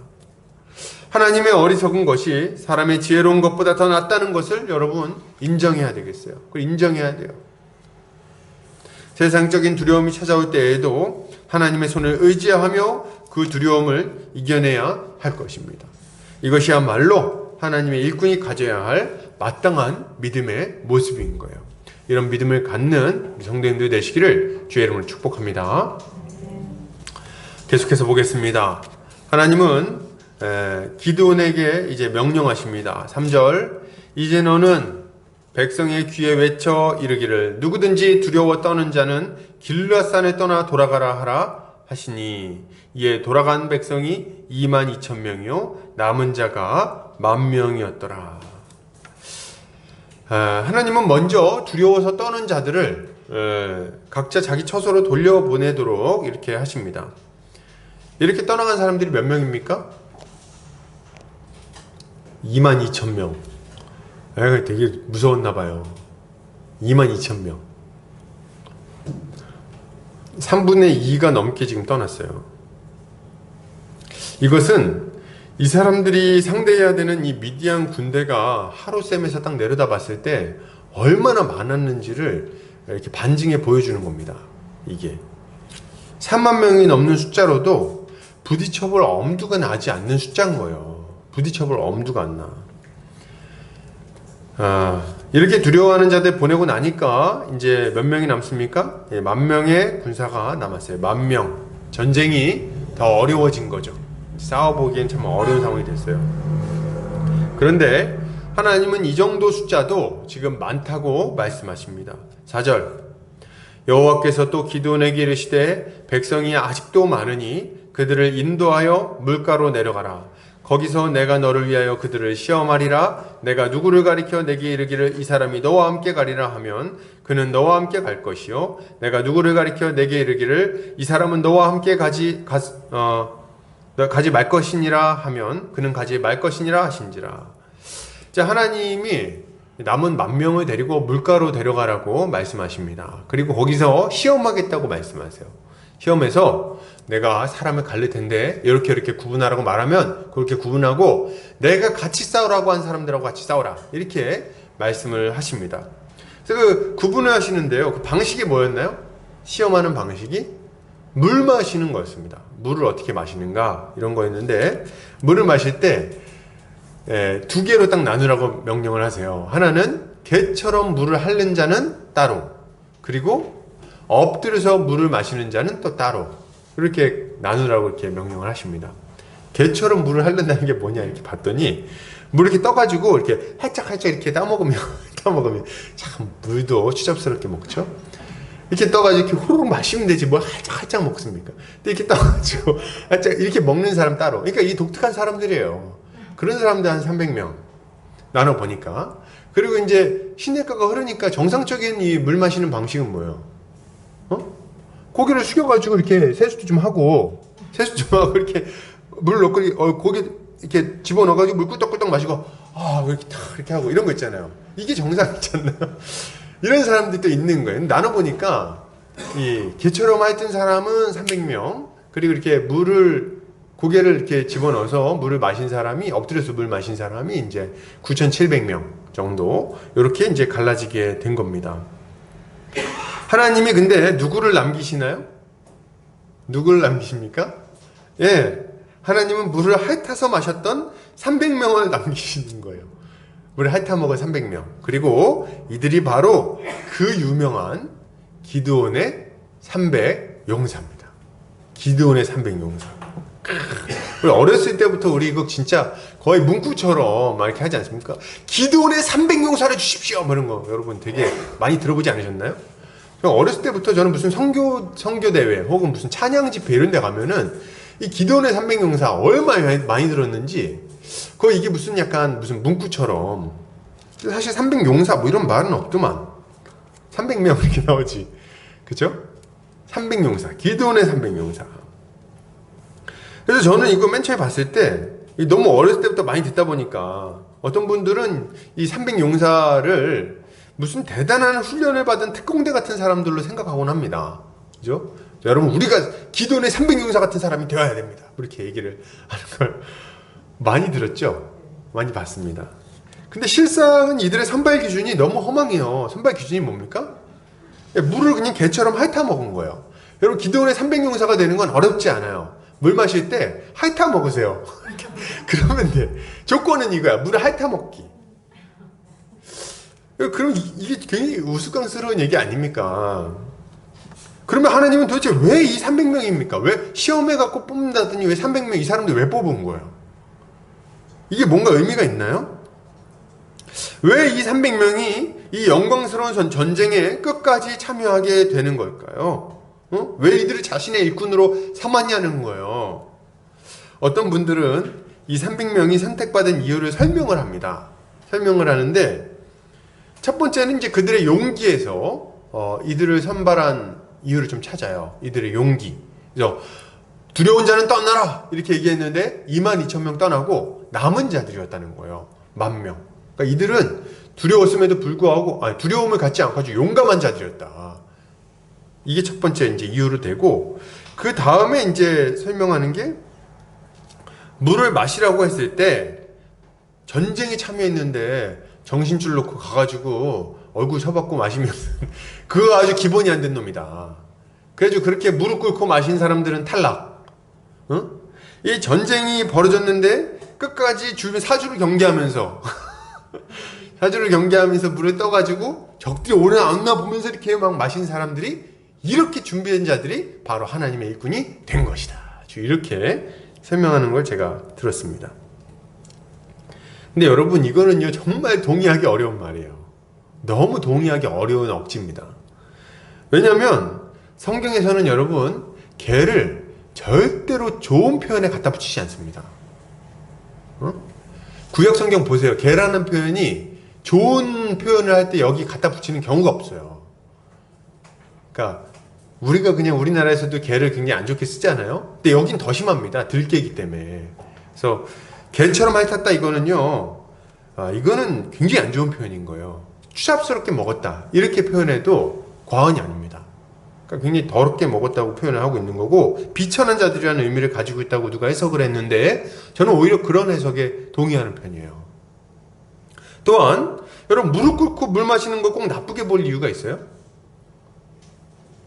하나님의 어리석은 것이 사람의 지혜로운 것보다 더 낫다는 것을 여러분 인정해야 되겠어요. 그걸 인정해야 돼요. 세상적인 두려움이 찾아올 때에도 하나님의 손을 의지하며 그 두려움을 이겨내야 할 것입니다. 이것이야말로 하나님의 일꾼이 가져야 할 마땅한 믿음의 모습인 거예요. 이런 믿음을 갖는 성도님들 되시기를 주의 이름으로 축복합니다. 계속해서 보겠습니다. 하나님은 기드온에게 이제 명령하십니다. 3절 이제 너는 백성의 귀에 외쳐 이르기를 누구든지 두려워 떠는 자는 길르앗산에 떠나 돌아가라 하라 하시니 이에 돌아간 백성이 22,000명이요 남은 자가 10,000명이었더라. 하나님은 먼저 두려워서 떠는 자들을 각자 자기 처소로 돌려보내도록 이렇게 하십니다. 이렇게 떠나간 사람들이 몇 명입니까? 22,000명. 되게 무서웠나 봐요. 22,000명. 3분의 2가 넘게 지금 떠났어요. 이것은 이 사람들이 상대해야 되는 이 미디안 군대가 하루셈에서 딱 내려다 봤을 때 얼마나 많았는지를 이렇게 반증해 보여주는 겁니다. 이게 3만 명이 넘는 숫자로도 부딪혀볼 엄두가 나지 않는 숫자인 거예요. 부딪혀볼 엄두가 안 나. 이렇게 두려워하는 자들 보내고 나니까 이제 몇 명이 남습니까? 예, 10,000명의 군사가 남았어요. 10,000명. 전쟁이 더 어려워진 거죠. 싸워보기엔 참 어려운 상황이 됐어요. 그런데 하나님은 이 정도 숫자도 지금 많다고 말씀하십니다. 4절, 여호와께서 또 기드온에게 이르시되 백성이 아직도 많으니 그들을 인도하여 물가로 내려가라. 거기서 내가 너를 위하여 그들을 시험하리라. 내가 누구를 가리켜 내게 이르기를 이 사람이 너와 함께 가리라 하면 그는 너와 함께 갈 것이요, 내가 누구를 가리켜 내게 이르기를 이 사람은 너와 함께 가지 말 것이니라 하면 그는 가지 말 것이니라 하신지라. 자, 하나님이 남은 10,000명을 데리고 물가로 데려가라고 말씀하십니다. 그리고 거기서 시험하겠다고 말씀하세요. 시험해서 내가 사람을 갈릴 텐데 이렇게 구분하라고 말하면 그렇게 구분하고, 내가 같이 싸우라고 한 사람들하고 같이 싸우라, 이렇게 말씀을 하십니다. 그래서 그 구분을 하시는데요, 그 방식이 뭐였나요? 시험하는 방식이 물 마시는 거였습니다. 물을 어떻게 마시는가, 이런 거였는데, 물을 마실 때 2개로 딱 나누라고 명령을 하세요. 하나는 개처럼 물을 핥는 자는 따로, 그리고 엎드려서 물을 마시는 자는 또 따로, 이렇게 나누라고 이렇게 명령을 하십니다. 개처럼 물을 핥는다는 게 뭐냐 이렇게 봤더니, 물 이렇게 떠가지고 이렇게 살짝 이렇게 따먹으면 참 물도 추잡스럽게 먹죠. 이렇게 떠가지고 이렇게 호로록 마시면 되지 뭘 살짝 먹습니까? 근데 이렇게 떠가지고 살짝 이렇게 먹는 사람 따로. 그러니까 이 독특한 사람들이에요. 그런 사람들 한 300명 나눠 보니까. 그리고 이제 시냇가가 흐르니까 정상적인 이 물 마시는 방식은 뭐예요? 고개를 숙여가지고 이렇게 세수도 좀 하고 이렇게 물 넣고 고개 이렇게 집어넣어가지고 물 꿀떡꿀떡 마시고 이렇게 탁 이렇게 하고 이런 거 있잖아요. 이게 정상이잖아요. 이런 사람들도 있는 거예요. 나눠 보니까 이 개처럼 핥은 사람은 300명, 그리고 이렇게 고개를 이렇게 집어넣어서 물을 마신 사람이, 엎드려서 물 마신 사람이 이제 9,700명 정도, 이렇게 이제 갈라지게 된 겁니다. 하나님이 근데 누구를 남기시나요? 누구를 남기십니까? 예, 하나님은 물을 핥아서 마셨던 300명을 남기시는 거예요. 물을 핥아 먹은 300명. 그리고 이들이 바로 그 유명한 기드온의 300용사입니다. 기드온의 300용사. 우리 어렸을 때부터 우리 이거 진짜 거의 문구처럼 막 이렇게 하지 않습니까? 기드온의 300용사를 주십시오, 뭐 이런 거 여러분 되게 많이 들어보지 않으셨나요? 어렸을 때부터 저는 무슨 선교 대회 혹은 무슨 찬양 집회 이런 데 가면은 이 기드온의 300용사 얼마나 많이 들었는지, 거의 이게 무슨 약간 무슨 문구처럼, 사실 300용사 뭐 이런 말은 없더만 300명 이렇게 나오지, 그죠? 300용사, 기드온의 300용사. 그래서 저는 이거 맨 처음에 봤을 때 너무 어렸을 때부터 많이 듣다 보니까 어떤 분들은 이 300용사를 무슨 대단한 훈련을 받은 특공대 같은 사람들로 생각하곤 합니다. 그죠? 여러분, 우리가 기드온의 300용사 같은 사람이 되어야 됩니다, 이렇게 얘기를 하는 걸 많이 들었죠? 많이 봤습니다. 근데 실상은 이들의 선발 기준이 너무 허망해요. 선발 기준이 뭡니까? 물을 그냥 개처럼 핥아 먹은 거예요. 여러분, 기드온의 300용사가 되는 건 어렵지 않아요. 물 마실 때 핥아 먹으세요. 그러면 돼. 조건은 이거야. 물을 핥아 먹기. 그럼 이게 굉장히 우스꽝스러운 얘기 아닙니까? 그러면 하나님은 도대체 왜 이 300명입니까? 왜 시험해갖고 뽑는다더니 왜 300명 이 사람들 왜 뽑은 거예요? 이게 뭔가 의미가 있나요? 왜 이 300명이 이 영광스러운 전쟁에 끝까지 참여하게 되는 걸까요? 왜 이들을 자신의 일꾼으로 삼았냐는 거예요. 어떤 분들은 이 300명이 선택받은 이유를 설명을 합니다. 설명을 하는데, 첫 번째는 이제 그들의 용기에서 이들을 선발한 이유를 좀 찾아요. 이들의 용기. 그래서 두려운 자는 떠나라 이렇게 얘기했는데 22,000명 떠나고 남은 자들이었다는 거예요. 10,000명. 그러니까 이들은 두려웠음에도 불구하고 두려움을 갖지 않고 아주 용감한 자들이었다. 이게 첫 번째 이제 이유로 되고, 그 다음에 이제 설명하는 게, 물을 마시라고 했을 때 전쟁에 참여했는데 정신줄 놓고 가가지고 얼굴 쳐박고 마시면 그거 아주 기본이 안 된 놈이다. 그래가지고 그렇게 무릎 꿇고 마신 사람들은 탈락. 이 전쟁이 벌어졌는데 끝까지 주변 사주를 경계하면서 자주를 경계하면서 물에 떠가지고 적들이 오나 안 오나 보면서 이렇게 막 마신 사람들이, 이렇게 준비한 자들이 바로 하나님의 일꾼이 된 것이다. 이렇게 설명하는 걸 제가 들었습니다. 근데 여러분, 이거는요 정말 동의하기 어려운 말이에요. 너무 동의하기 어려운 억지입니다. 왜냐하면 성경에서는 여러분, 개를 절대로 좋은 표현에 갖다 붙이지 않습니다. 구약 성경 보세요. 개라는 표현이 좋은 표현을 할 때 여기 갖다 붙이는 경우가 없어요. 그러니까 우리가 그냥 우리나라에서도 개를 굉장히 안 좋게 쓰잖아요. 근데 여긴 더 심합니다. 들개이기 때문에. 그래서 개처럼 핥았다, 이거는요, 이거는 굉장히 안 좋은 표현인 거예요. 추잡스럽게 먹었다, 이렇게 표현해도 과언이 아닙니다. 그러니까 굉장히 더럽게 먹었다고 표현을 하고 있는 거고, 비천한 자들이라는 의미를 가지고 있다고 누가 해석을 했는데, 저는 오히려 그런 해석에 동의하는 편이에요. 또한 여러분, 무릎 꿇고 물 마시는 거 꼭 나쁘게 볼 이유가 있어요?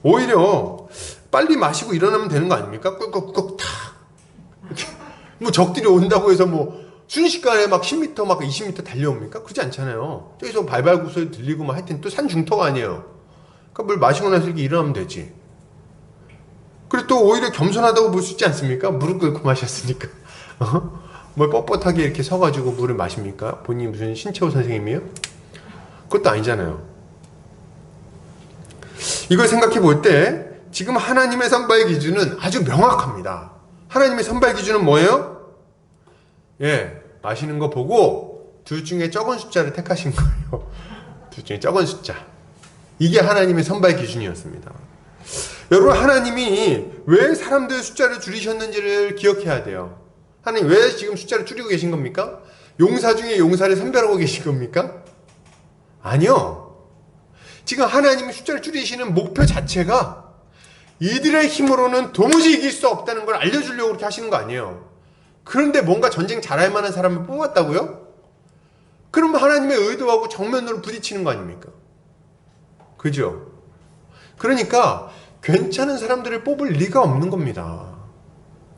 오히려 빨리 마시고 일어나면 되는 거 아닙니까? 꿀꺽꿀꺽 탁. 뭐 적들이 온다고 해서 뭐 순식간에 막 10m 막 20m 달려옵니까? 그렇지 않잖아요. 저기서 발발구 소리 들리고 막 하여튼 또 산 중턱 아니에요. 그러니까 물 마시고 나서 이렇게 일어나면 되지. 그리고 또 오히려 겸손하다고 볼 수 있지 않습니까? 무릎 꿇고 마셨으니까. 뭘 뻣뻣하게 이렇게 서가지고 물을 마십니까? 본인이 무슨 신채호 선생님이에요? 그것도 아니잖아요. 이걸 생각해 볼 때 지금 하나님의 선발 기준은 아주 명확합니다. 하나님의 선발 기준은 뭐예요? 예, 마시는 거 보고 둘 중에 적은 숫자를 택하신 거예요. 둘 중에 적은 숫자. 이게 하나님의 선발 기준이었습니다. 여러분, 하나님이 왜 사람들 숫자를 줄이셨는지를 기억해야 돼요. 하나님 왜 지금 숫자를 줄이고 계신 겁니까? 용사 중에 용사를 선별하고 계신 겁니까? 아니요. 지금 하나님이 숫자를 줄이시는 목표 자체가 이들의 힘으로는 도무지 이길 수 없다는 걸 알려주려고 그렇게 하시는 거 아니에요. 그런데 뭔가 전쟁 잘할 만한 사람을 뽑았다고요? 그러면 하나님의 의도하고 정면으로 부딪히는 거 아닙니까? 그죠? 그러니까 괜찮은 사람들을 뽑을 리가 없는 겁니다.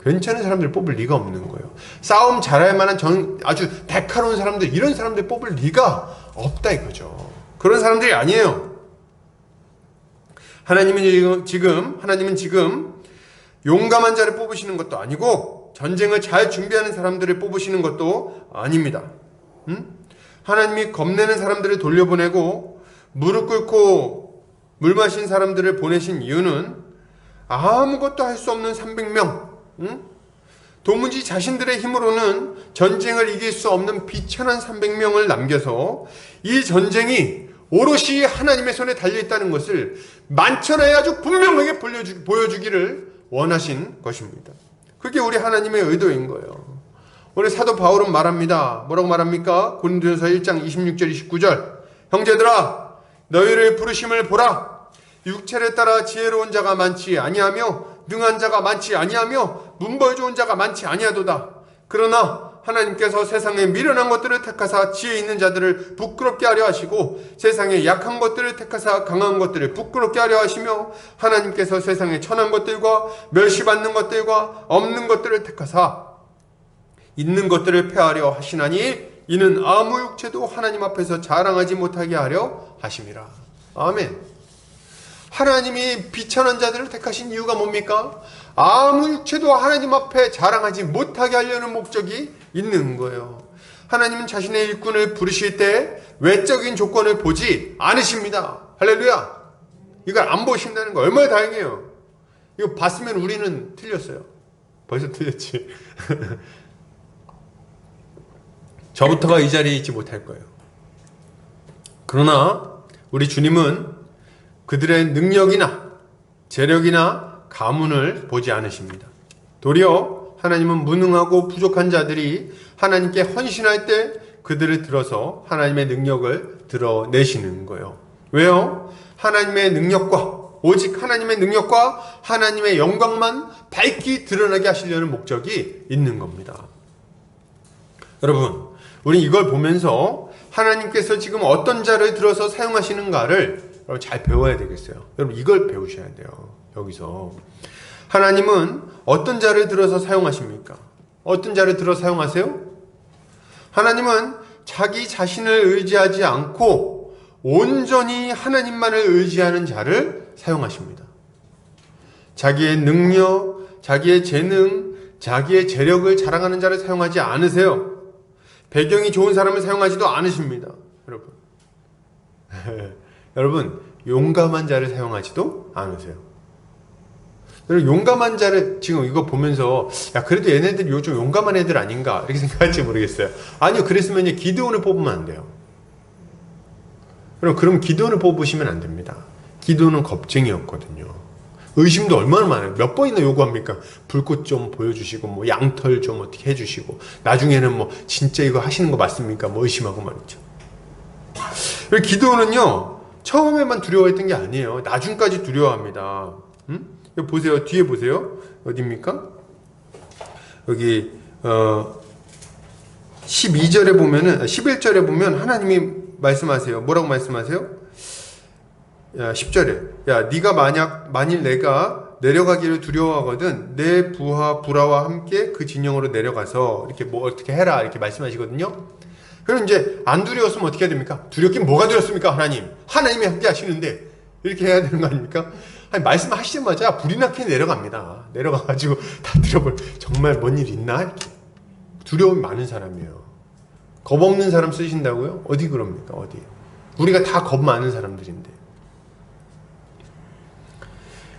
괜찮은 사람들을 뽑을 리가 없는 거예요. 싸움 잘할 만한 아주 날카로운 사람들, 이런 사람들 뽑을 리가 없다 이거죠. 그런 사람들이 아니에요. 하나님은 지금 용감한 자를 뽑으시는 것도 아니고 전쟁을 잘 준비하는 사람들을 뽑으시는 것도 아닙니다. 하나님이 겁내는 사람들을 돌려보내고 무릎 꿇고 물 마신 사람들을 보내신 이유는 아무것도 할 수 없는 300명, 도무지 자신들의 힘으로는 전쟁을 이길 수 없는 비천한 300명을 남겨서 이 전쟁이 오롯이 하나님의 손에 달려있다는 것을 만천하에 아주 분명하게 보여주기를 원하신 것입니다. 그게 우리 하나님의 의도인 거예요. 우리 사도 바울은 말합니다. 뭐라고 말합니까? 고린도전서 1장 26절 29절. 형제들아, 너희를 부르심을 보라. 육체를 따라 지혜로운 자가 많지 아니하며 능한 자가 많지 아니하며 문벌 좋은 자가 많지 아니하도다. 그러나 하나님께서 세상에 미련한 것들을 택하사 지혜 있는 자들을 부끄럽게 하려 하시고 세상에 약한 것들을 택하사 강한 것들을 부끄럽게 하려 하시며 하나님께서 세상에 천한 것들과 멸시받는 것들과 없는 것들을 택하사 있는 것들을 폐하려 하시나니 이는 아무 육체도 하나님 앞에서 자랑하지 못하게 하려 하심이라. 아멘. 하나님이 비천한 자들을 택하신 이유가 뭡니까? 아무 육체도 하나님 앞에 자랑하지 못하게 하려는 목적이 있는 거예요. 하나님은 자신의 일꾼을 부르실 때 외적인 조건을 보지 않으십니다. 할렐루야. 이걸 안 보신다는 거 얼마나 다행이에요. 이거 봤으면 우리는 틀렸어요. 벌써 틀렸지. 저부터가 이 자리에 있지 못할 거예요. 그러나 우리 주님은 그들의 능력이나 재력이나 가문을 보지 않으십니다. 도리어 하나님은 무능하고 부족한 자들이 하나님께 헌신할 때 그들을 들어서 하나님의 능력을 드러내시는 거예요. 왜요? 하나님의 능력과 오직 하나님의 능력과 하나님의 영광만 밝히 드러나게 하시려는 목적이 있는 겁니다. 여러분, 우리 이걸 보면서 하나님께서 지금 어떤 자를 들어서 사용하시는가를 여러분 잘 배워야 되겠어요. 여러분 이걸 배우셔야 돼요. 여기서 하나님은 어떤 자를 들어서 사용하십니까? 어떤 자를 들어 사용하세요? 하나님은 자기 자신을 의지하지 않고 온전히 하나님만을 의지하는 자를 사용하십니다. 자기의 능력, 자기의 재능, 자기의 재력을 자랑하는 자를 사용하지 않으세요. 배경이 좋은 사람을 사용하지도 않으십니다. 여러분. 여러분, 용감한 자를 사용하지도 않으세요. 여러분, 용감한 자를 지금 이거 보면서 야, 그래도 얘네들이 요즘 용감한 애들 아닌가 이렇게 생각할지 모르겠어요. 아니요, 그랬으면 기드온을 뽑으면 안 돼요. 그럼 기드온을 뽑으시면 안 됩니다. 기드온은 겁쟁이였거든요. 의심도 얼마나 많아요. 몇 번이나 요구합니까? 불꽃 좀 보여주시고, 뭐 양털 좀 어떻게 해주시고, 나중에는 뭐 진짜 이거 하시는 거 맞습니까? 뭐 의심하고 말이죠. 기드온은요, 처음에만 두려워했던 게 아니에요. 나중까지 두려워합니다. 여기 보세요. 뒤에 보세요. 어디입니까? 여기 12절에 보면은 11절에 보면 하나님이 말씀하세요. 뭐라고 말씀하세요? 야, 10절에 야, 네가 만일 내가 내려가기를 두려워하거든 내 부하와 함께 그 진영으로 내려가서 이렇게 뭐 어떻게 해라 이렇게 말씀하시거든요. 그럼 이제 안 두려웠으면 어떻게 해야 됩니까? 두렵긴 뭐가 두렵습니까? 하나님이 함께 하시는데 이렇게 해야 되는 거 아닙니까? 아니, 말씀하시자마자 불이 나게 내려갑니다. 내려가가지고 다 들어볼 정말 뭔 일 있나? 이렇게. 두려움이 많은 사람이에요. 겁 없는 사람 쓰신다고요? 어디 그럽니까? 어디? 우리가 다 겁 많은 사람들인데.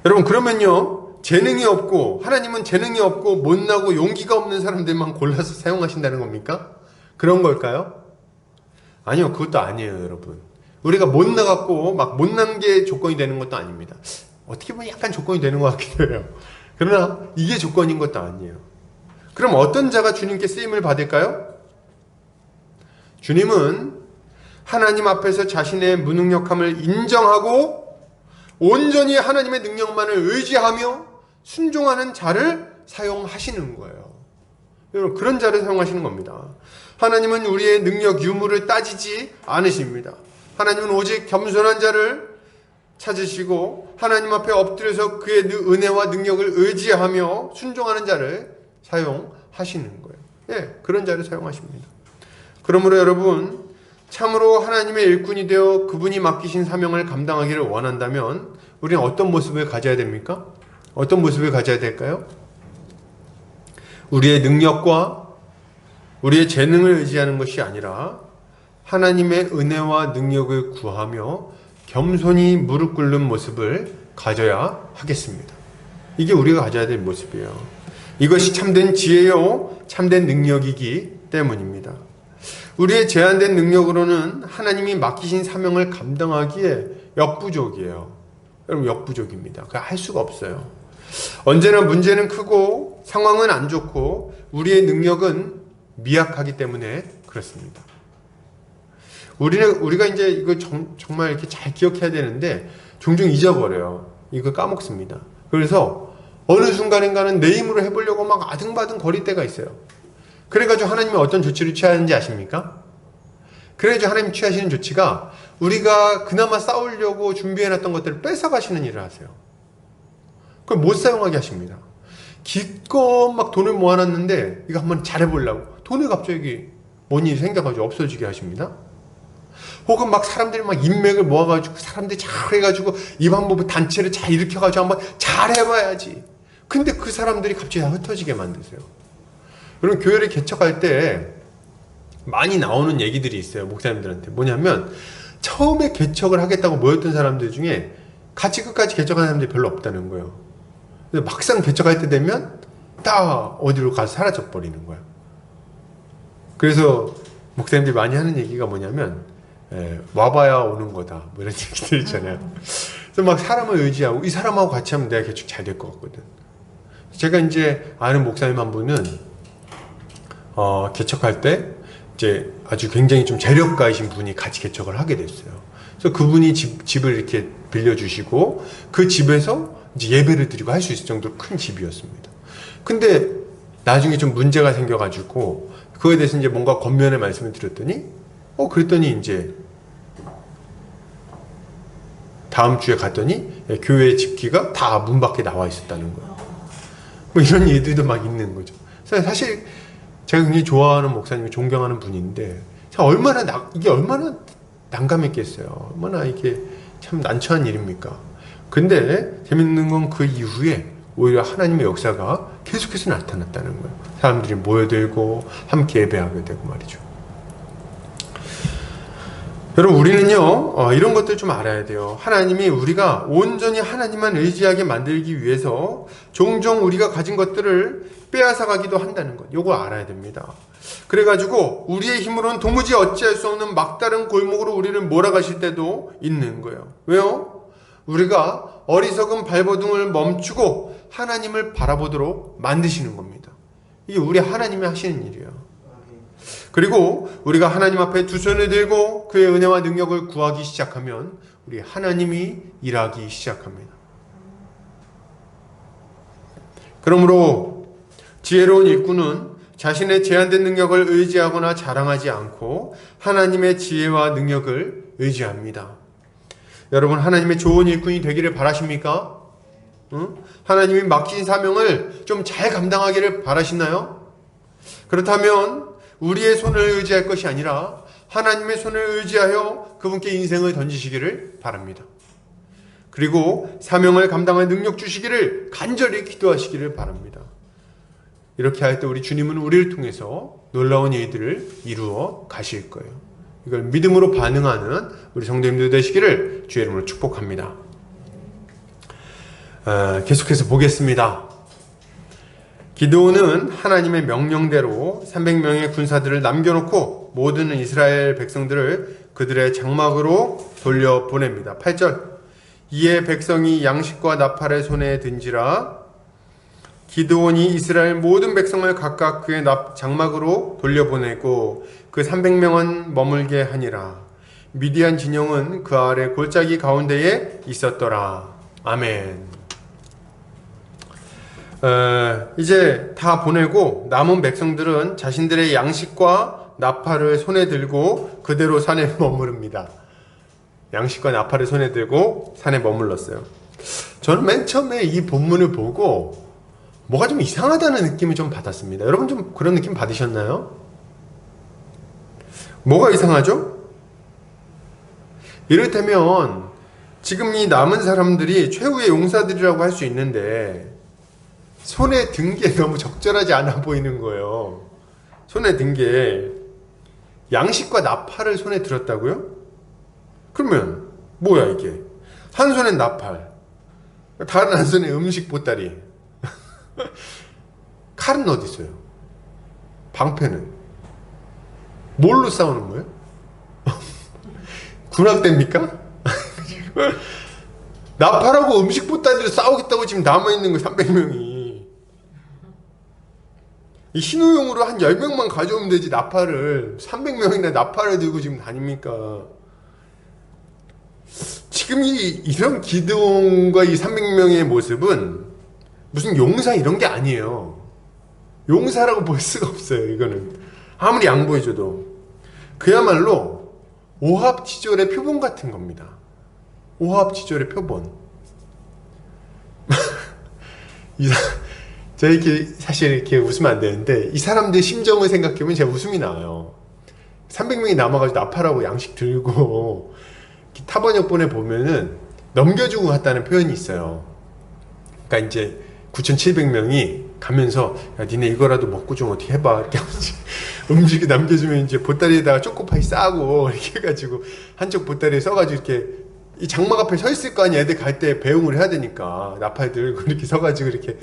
여러분, 그러면요, 재능이 없고 하나님은 재능이 없고 못나고 용기가 없는 사람들만 골라서 사용하신다는 겁니까? 그런 걸까요? 아니요, 그것도 아니에요. 여러분, 우리가 못나갖고 막 못난 게 조건이 되는 것도 아닙니다. 어떻게 보면 약간 조건이 되는 것 같기도 해요. 그러나 이게 조건인 것도 아니에요. 그럼 어떤 자가 주님께 쓰임을 받을까요? 주님은 하나님 앞에서 자신의 무능력함을 인정하고 온전히 하나님의 능력만을 의지하며 순종하는 자를 사용하시는 거예요. 여러분, 그런 자를 사용하시는 겁니다. 하나님은 우리의 능력 유무를 따지지 않으십니다. 하나님은 오직 겸손한 자를 찾으시고 하나님 앞에 엎드려서 그의 은혜와 능력을 의지하며 순종하는 자를 사용하시는 거예요. 예, 그런 자를 사용하십니다. 그러므로 여러분, 참으로 하나님의 일꾼이 되어 그분이 맡기신 사명을 감당하기를 원한다면 우리는 어떤 모습을 가져야 됩니까? 어떤 모습을 가져야 될까요? 우리의 능력과 우리의 재능을 의지하는 것이 아니라 하나님의 은혜와 능력을 구하며 겸손히 무릎 꿇는 모습을 가져야 하겠습니다. 이게 우리가 가져야 될 모습이에요. 이것이 참된 지혜요, 참된 능력이기 때문입니다. 우리의 제한된 능력으로는 하나님이 맡기신 사명을 감당하기에 역부족이에요. 여러분, 역부족입니다. 그거 할 수가 없어요. 언제나 문제는 크고 상황은 안 좋고 우리의 능력은 미약하기 때문에 그렇습니다. 우리가 이제 이거 정말 이렇게 잘 기억해야 되는데 종종 잊어버려요. 이거 까먹습니다. 그래서 어느 순간인가는 내 힘으로 해보려고 막 아등바등 거릴 때가 있어요. 그래가지고 하나님이 어떤 조치를 취하는지 아십니까? 그래가지고 하나님 취하시는 조치가 우리가 그나마 싸우려고 준비해놨던 것들을 뺏어가시는 일을 하세요. 그걸 못 사용하게 하십니다. 기껏 막 돈을 모아놨는데 이거 한번 잘해보려고 돈을 갑자기 뭔 일이 생겨가지고 없어지게 하십니다. 혹은 막 사람들이 막 인맥을 모아가지고 사람들이 잘해가지고 이 방법을 단체를 잘 일으켜가지고 한번 잘해봐야지. 근데 그 사람들이 갑자기 다 흩어지게 만드세요. 여러분, 교회를 개척할 때 많이 나오는 얘기들이 있어요. 목사님들한테. 뭐냐면 처음에 개척을 하겠다고 모였던 사람들 중에 같이 끝까지 개척하는 사람들이 별로 없다는 거예요. 근데 막상 개척할 때 되면 다 어디로 가서 사라져 버리는 거예요. 그래서 목사님들이 많이 하는 얘기가 뭐냐면 와봐야 오는 거다, 뭐 이런 얘기들 있잖아요. 그래서 막 사람을 의지하고 이 사람하고 같이 하면 내가 개척 잘 될 것 같거든. 제가 이제 아는 목사님 한 분은 개척할 때 이제 아주 굉장히 좀 재력가이신 분이 같이 개척을 하게 됐어요. 그래서 그분이 집을 이렇게 빌려주시고 그 집에서 이제 예배를 드리고 할 수 있을 정도로 큰 집이었습니다. 근데 나중에 좀 문제가 생겨가지고 그거에 대해서 이제 뭔가 권면의 말씀을 드렸더니 그랬더니 이제 다음 주에 갔더니 교회 집기가 다 문 밖에 나와 있었다는 거예요. 뭐 이런 일들도 막 있는 거죠. 사실 제가 굉장히 좋아하는 목사님이 존경하는 분인데 자, 이게 얼마나 난감했겠어요. 얼마나 이게 참 난처한 일입니까? 근데 재밌는 건 그 이후에 오히려 하나님의 역사가 계속해서 나타났다는 거예요. 사람들이 모여들고 함께 예배하게 되고 말이죠. 여러분, 우리는요, 이런 것들 좀 알아야 돼요. 하나님이 우리가 온전히 하나님만 의지하게 만들기 위해서 종종 우리가 가진 것들을 빼앗아가기도 한다는 것, 요거 알아야 됩니다. 그래가지고 우리의 힘으로는 도무지 어찌할 수 없는 막다른 골목으로 우리를 몰아가실 때도 있는 거예요. 왜요? 우리가 어리석은 발버둥을 멈추고 하나님을 바라보도록 만드시는 겁니다. 이게 우리 하나님이 하시는 일이에요. 그리고 우리가 하나님 앞에 두 손을 들고 그의 은혜와 능력을 구하기 시작하면 우리 하나님이 일하기 시작합니다. 그러므로 지혜로운 일꾼은 자신의 제한된 능력을 의지하거나 자랑하지 않고 하나님의 지혜와 능력을 의지합니다. 여러분, 하나님의 좋은 일꾼이 되기를 바라십니까? 응? 하나님이 맡긴 사명을 좀 잘 감당하기를 바라시나요? 그렇다면 우리의 손을 의지할 것이 아니라 하나님의 손을 의지하여 그분께 인생을 던지시기를 바랍니다. 그리고 사명을 감당할 능력 주시기를 간절히 기도하시기를 바랍니다. 이렇게 할 때 우리 주님은 우리를 통해서 놀라운 일들을 이루어 가실 거예요. 이걸 믿음으로 반응하는 우리 성도님들 되시기를 주의 이름으로 축복합니다. 계속해서 보겠습니다. 기드온은 하나님의 명령대로 300명의 군사들을 남겨놓고 모든 이스라엘 백성들을 그들의 장막으로 돌려보냅니다. 8절, 이에 백성이 양식과 나팔을 손에 든지라 기드온이 이스라엘 모든 백성을 각각 그의 장막으로 돌려보내고 그 300명은 머물게 하니라. 미디안 진영은 그 아래 골짜기 가운데에 있었더라. 아멘. 이제 다 보내고 남은 백성들은 자신들의 양식과 나팔을 손에 들고 그대로 산에 머무릅니다. 양식과 나팔을 손에 들고 산에 머물렀어요. 저는 맨 처음에 이 본문을 보고 뭐가 좀 이상하다는 느낌을 좀 받았습니다. 여러분 좀 그런 느낌 받으셨나요? 뭐가 이상하죠? 이를테면 지금 이 남은 사람들이 최후의 용사들이라고 할 수 있는데 손에 든 게 너무 적절하지 않아 보이는 거예요. 손에 든 게 양식과 나팔을 손에 들었다고요? 그러면 뭐야 이게? 한 손엔 나팔, 다른 한 손에 음식 보따리. 칼은 어디 있어요? 방패는 뭘로 싸우는 거예요? 군악대입니까? 나팔하고 음식 보따리로 싸우겠다고 지금 남아있는 거 300명이. 이 신호용으로 한 10명만 가져오면 되지, 나팔을 300명이나 나팔을 들고 지금 다닙니까? 지금 이런 기드온과 이 300명의 모습은 무슨 용사 이런 게 아니에요. 용사라고 볼 수가 없어요. 이거는 아무리 양보해줘도 그야말로 오합지졸의 표본 같은 겁니다. 오합지졸의 표본. 제가 이렇게 사실 이렇게 웃으면 안 되는데 이 사람들 심정을 생각해보면 제가 웃음이 나와요. 300명이 남아가지고 나팔하고 양식 들고 타번역본에 보면은 넘겨주고 갔다는 표현이 있어요. 그러니까 이제 9,700명이 가면서 야 니네 이거라도 먹고 좀 어떻게 해봐 이렇게 음식이 남겨주면 이제 보따리에다가 초코파이 싸고 이렇게 해가지고 한쪽 보따리에 써가지고 이렇게 이 장막 앞에 서 있을 거 아니야. 애들 갈 때 배웅을 해야 되니까 나팔 들고 이렇게 서가지고 이렇게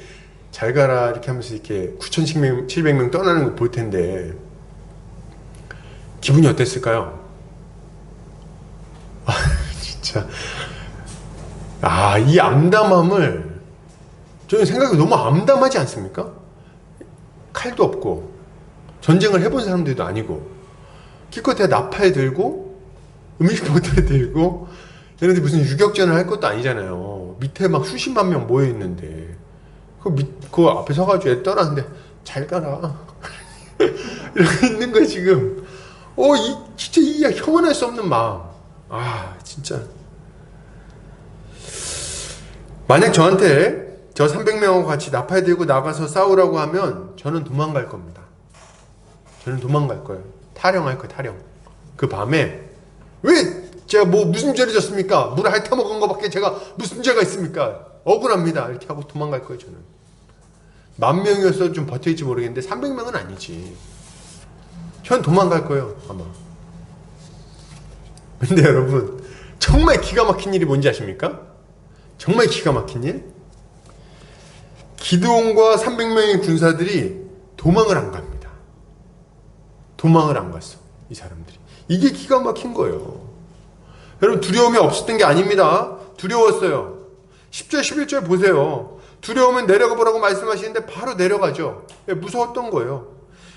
잘 가라 이렇게 하면서 이렇게 9,700명 떠나는 거 볼 텐데 기분이 어땠을까요? 아 진짜 이 암담함을 저는 생각이 너무 암담하지 않습니까? 칼도 없고 전쟁을 해본 사람들도 아니고 기껏해야 나팔 들고 음식 보따리 들고 얘네들 무슨 유격전을 할 것도 아니잖아요. 밑에 막 수십만 명 모여 있는데 그 앞에 서가지고 애 떠나는데 잘 가라 이러고 있는 거야 지금. 진짜 이 형언할 수 없는 마음. 진짜 만약 저한테 저 300명하고 같이 나팔 들고 나가서 싸우라고 하면 저는 도망갈 겁니다. 저는 도망갈 거예요. 탈영할 거예요. 탈영. 그 밤에 왜 제가 뭐 무슨 죄를 졌습니까? 물을 핥아먹은 것밖에 제가 무슨 죄가 있습니까? 억울합니다. 이렇게 하고 도망갈 거예요. 저는 10,000명이어서 좀 버텨있지 모르겠는데 300명은 아니지. 전 도망갈 거예요 아마. 근데 여러분 정말 기가 막힌 일이 뭔지 아십니까? 정말 기가 막힌 일? 기드온과 300명의 군사들이 도망을 안 갑니다. 도망을 안 갔어 이 사람들이. 이게 기가 막힌 거예요. 여러분 두려움이 없었던 게 아닙니다. 두려웠어요. 10절 11절 보세요. 두려우면 내려가 보라고 말씀하시는데 바로 내려가죠. 무서웠던 거예요.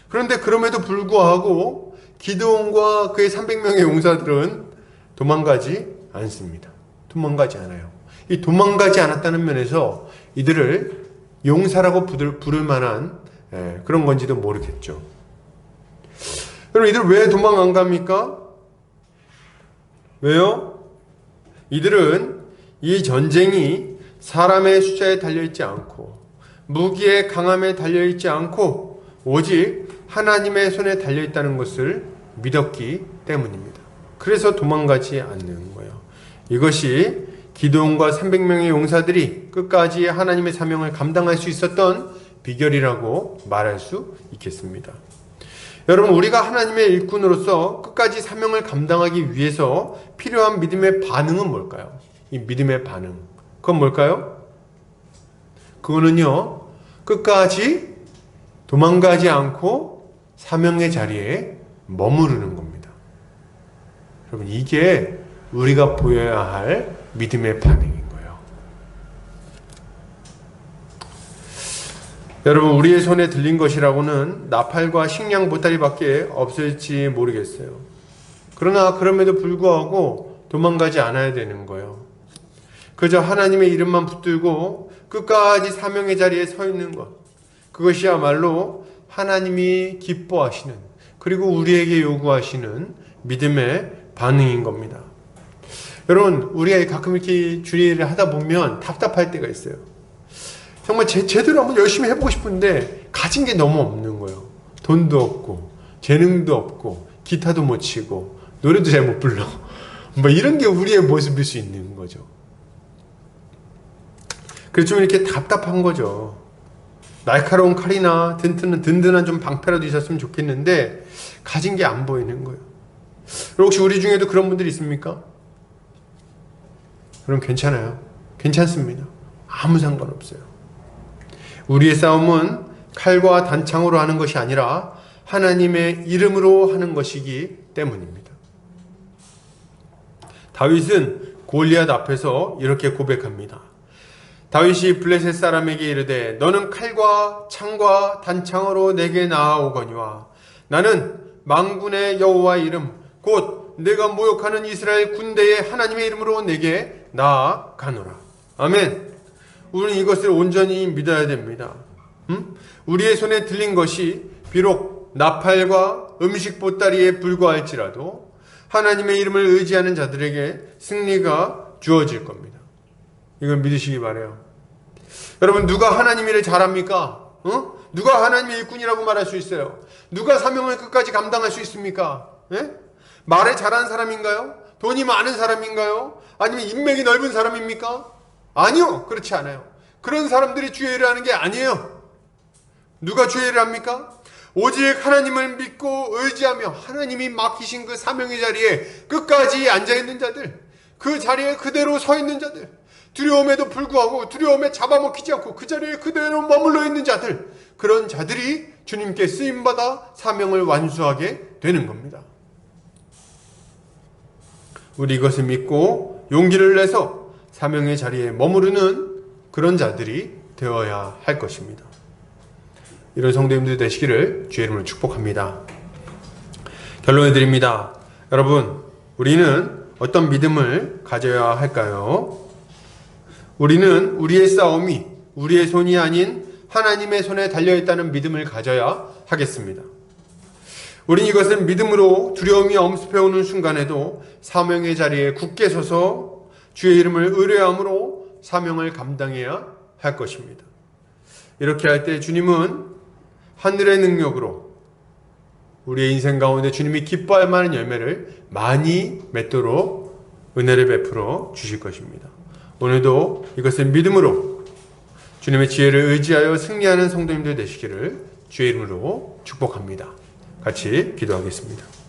그런데 그럼에도 불구하고 기드온과 그의 300명의 용사들은 도망가지 않습니다. 도망가지 않아요. 이 도망가지 않았다는 면에서 이들을 용사라고 부를 만한 그런 건지도 모르겠죠. 여러분 이들 왜 도망 안 갑니까? 왜요? 이들은 이 전쟁이 사람의 숫자에 달려있지 않고 무기의 강함에 달려있지 않고 오직 하나님의 손에 달려있다는 것을 믿었기 때문입니다. 그래서 도망가지 않는 거예요. 이것이 기드온과 300명의 용사들이 끝까지 하나님의 사명을 감당할 수 있었던 비결이라고 말할 수 있겠습니다. 여러분 우리가 하나님의 일꾼으로서 끝까지 사명을 감당하기 위해서 필요한 믿음의 반응은 뭘까요? 이 믿음의 반응 그건 뭘까요? 그거는요 끝까지 도망가지 않고 사명의 자리에 머무르는 겁니다. 여러분 이게 우리가 보여야 할 믿음의 반응인 거예요. 여러분 우리의 손에 들린 것이라고는 나팔과 식량 보따리밖에 없을지 모르겠어요. 그러나 그럼에도 불구하고 도망가지 않아야 되는 거예요. 그저 하나님의 이름만 붙들고 끝까지 사명의 자리에 서 있는 것, 그것이야말로 하나님이 기뻐하시는 그리고 우리에게 요구하시는 믿음의 반응인 겁니다. 여러분 우리가 가끔 이렇게 주일을 하다 보면 답답할 때가 있어요. 정말 제대로 한번 열심히 해보고 싶은데 가진 게 너무 없는 거예요. 돈도 없고 재능도 없고 기타도 못 치고 노래도 잘 못 불러. 뭐 이런 게 우리의 모습일 수 있는 거죠. 그래서 좀 이렇게 답답한 거죠. 날카로운 칼이나 든든한 좀 방패라도 있었으면 좋겠는데 가진 게 안 보이는 거예요. 혹시 우리 중에도 그런 분들이 있습니까? 그럼 괜찮아요. 괜찮습니다. 아무 상관없어요. 우리의 싸움은 칼과 단창으로 하는 것이 아니라 하나님의 이름으로 하는 것이기 때문입니다. 다윗은 골리앗 앞에서 이렇게 고백합니다. 다윗이 블레셋 사람에게 이르되 너는 칼과 창과 단창으로 내게 나아오거니와 나는 만군의 여호와의 이름 곧 내가 모욕하는 이스라엘 군대의 하나님의 이름으로 내게 나아가노라. 아멘. 우리는 이것을 온전히 믿어야 됩니다. 우리의 손에 들린 것이 비록 나팔과 음식 보따리에 불과할지라도 하나님의 이름을 의지하는 자들에게 승리가 주어질 겁니다. 이걸 믿으시기 바라요. 여러분 누가 하나님 일을 잘합니까? 누가 하나님의 일꾼이라고 말할 수 있어요? 누가 사명을 끝까지 감당할 수 있습니까? 말을 잘하는 사람인가요? 돈이 많은 사람인가요? 아니면 인맥이 넓은 사람입니까? 아니요. 그렇지 않아요. 그런 사람들이 주의 일을 하는 게 아니에요. 누가 주의 일을 합니까? 오직 하나님을 믿고 의지하며 하나님이 맡기신 그 사명의 자리에 끝까지 앉아있는 자들, 그 자리에 그대로 서 있는 자들, 두려움에도 불구하고 두려움에 잡아먹히지 않고 그 자리에 그대로 머물러 있는 자들, 그런 자들이 주님께 쓰임받아 사명을 완수하게 되는 겁니다. 우리 이것을 믿고 용기를 내서 사명의 자리에 머무르는 그런 자들이 되어야 할 것입니다. 이런 성도님들 되시기를 주의 이름으로 축복합니다. 결론을 드립니다. 여러분, 우리는 어떤 믿음을 가져야 할까요? 우리는 우리의 싸움이 우리의 손이 아닌 하나님의 손에 달려있다는 믿음을 가져야 하겠습니다. 우린 이것을 믿음으로 두려움이 엄습해오는 순간에도 사명의 자리에 굳게 서서 주의 이름을 의뢰함으로 사명을 감당해야 할 것입니다. 이렇게 할 때 주님은 하늘의 능력으로 우리의 인생 가운데 주님이 기뻐할 만한 열매를 많이 맺도록 은혜를 베풀어 주실 것입니다. 오늘도 이것을 믿음으로 주님의 지혜를 의지하여 승리하는 성도님들 되시기를 주의 이름으로 축복합니다. 같이 기도하겠습니다.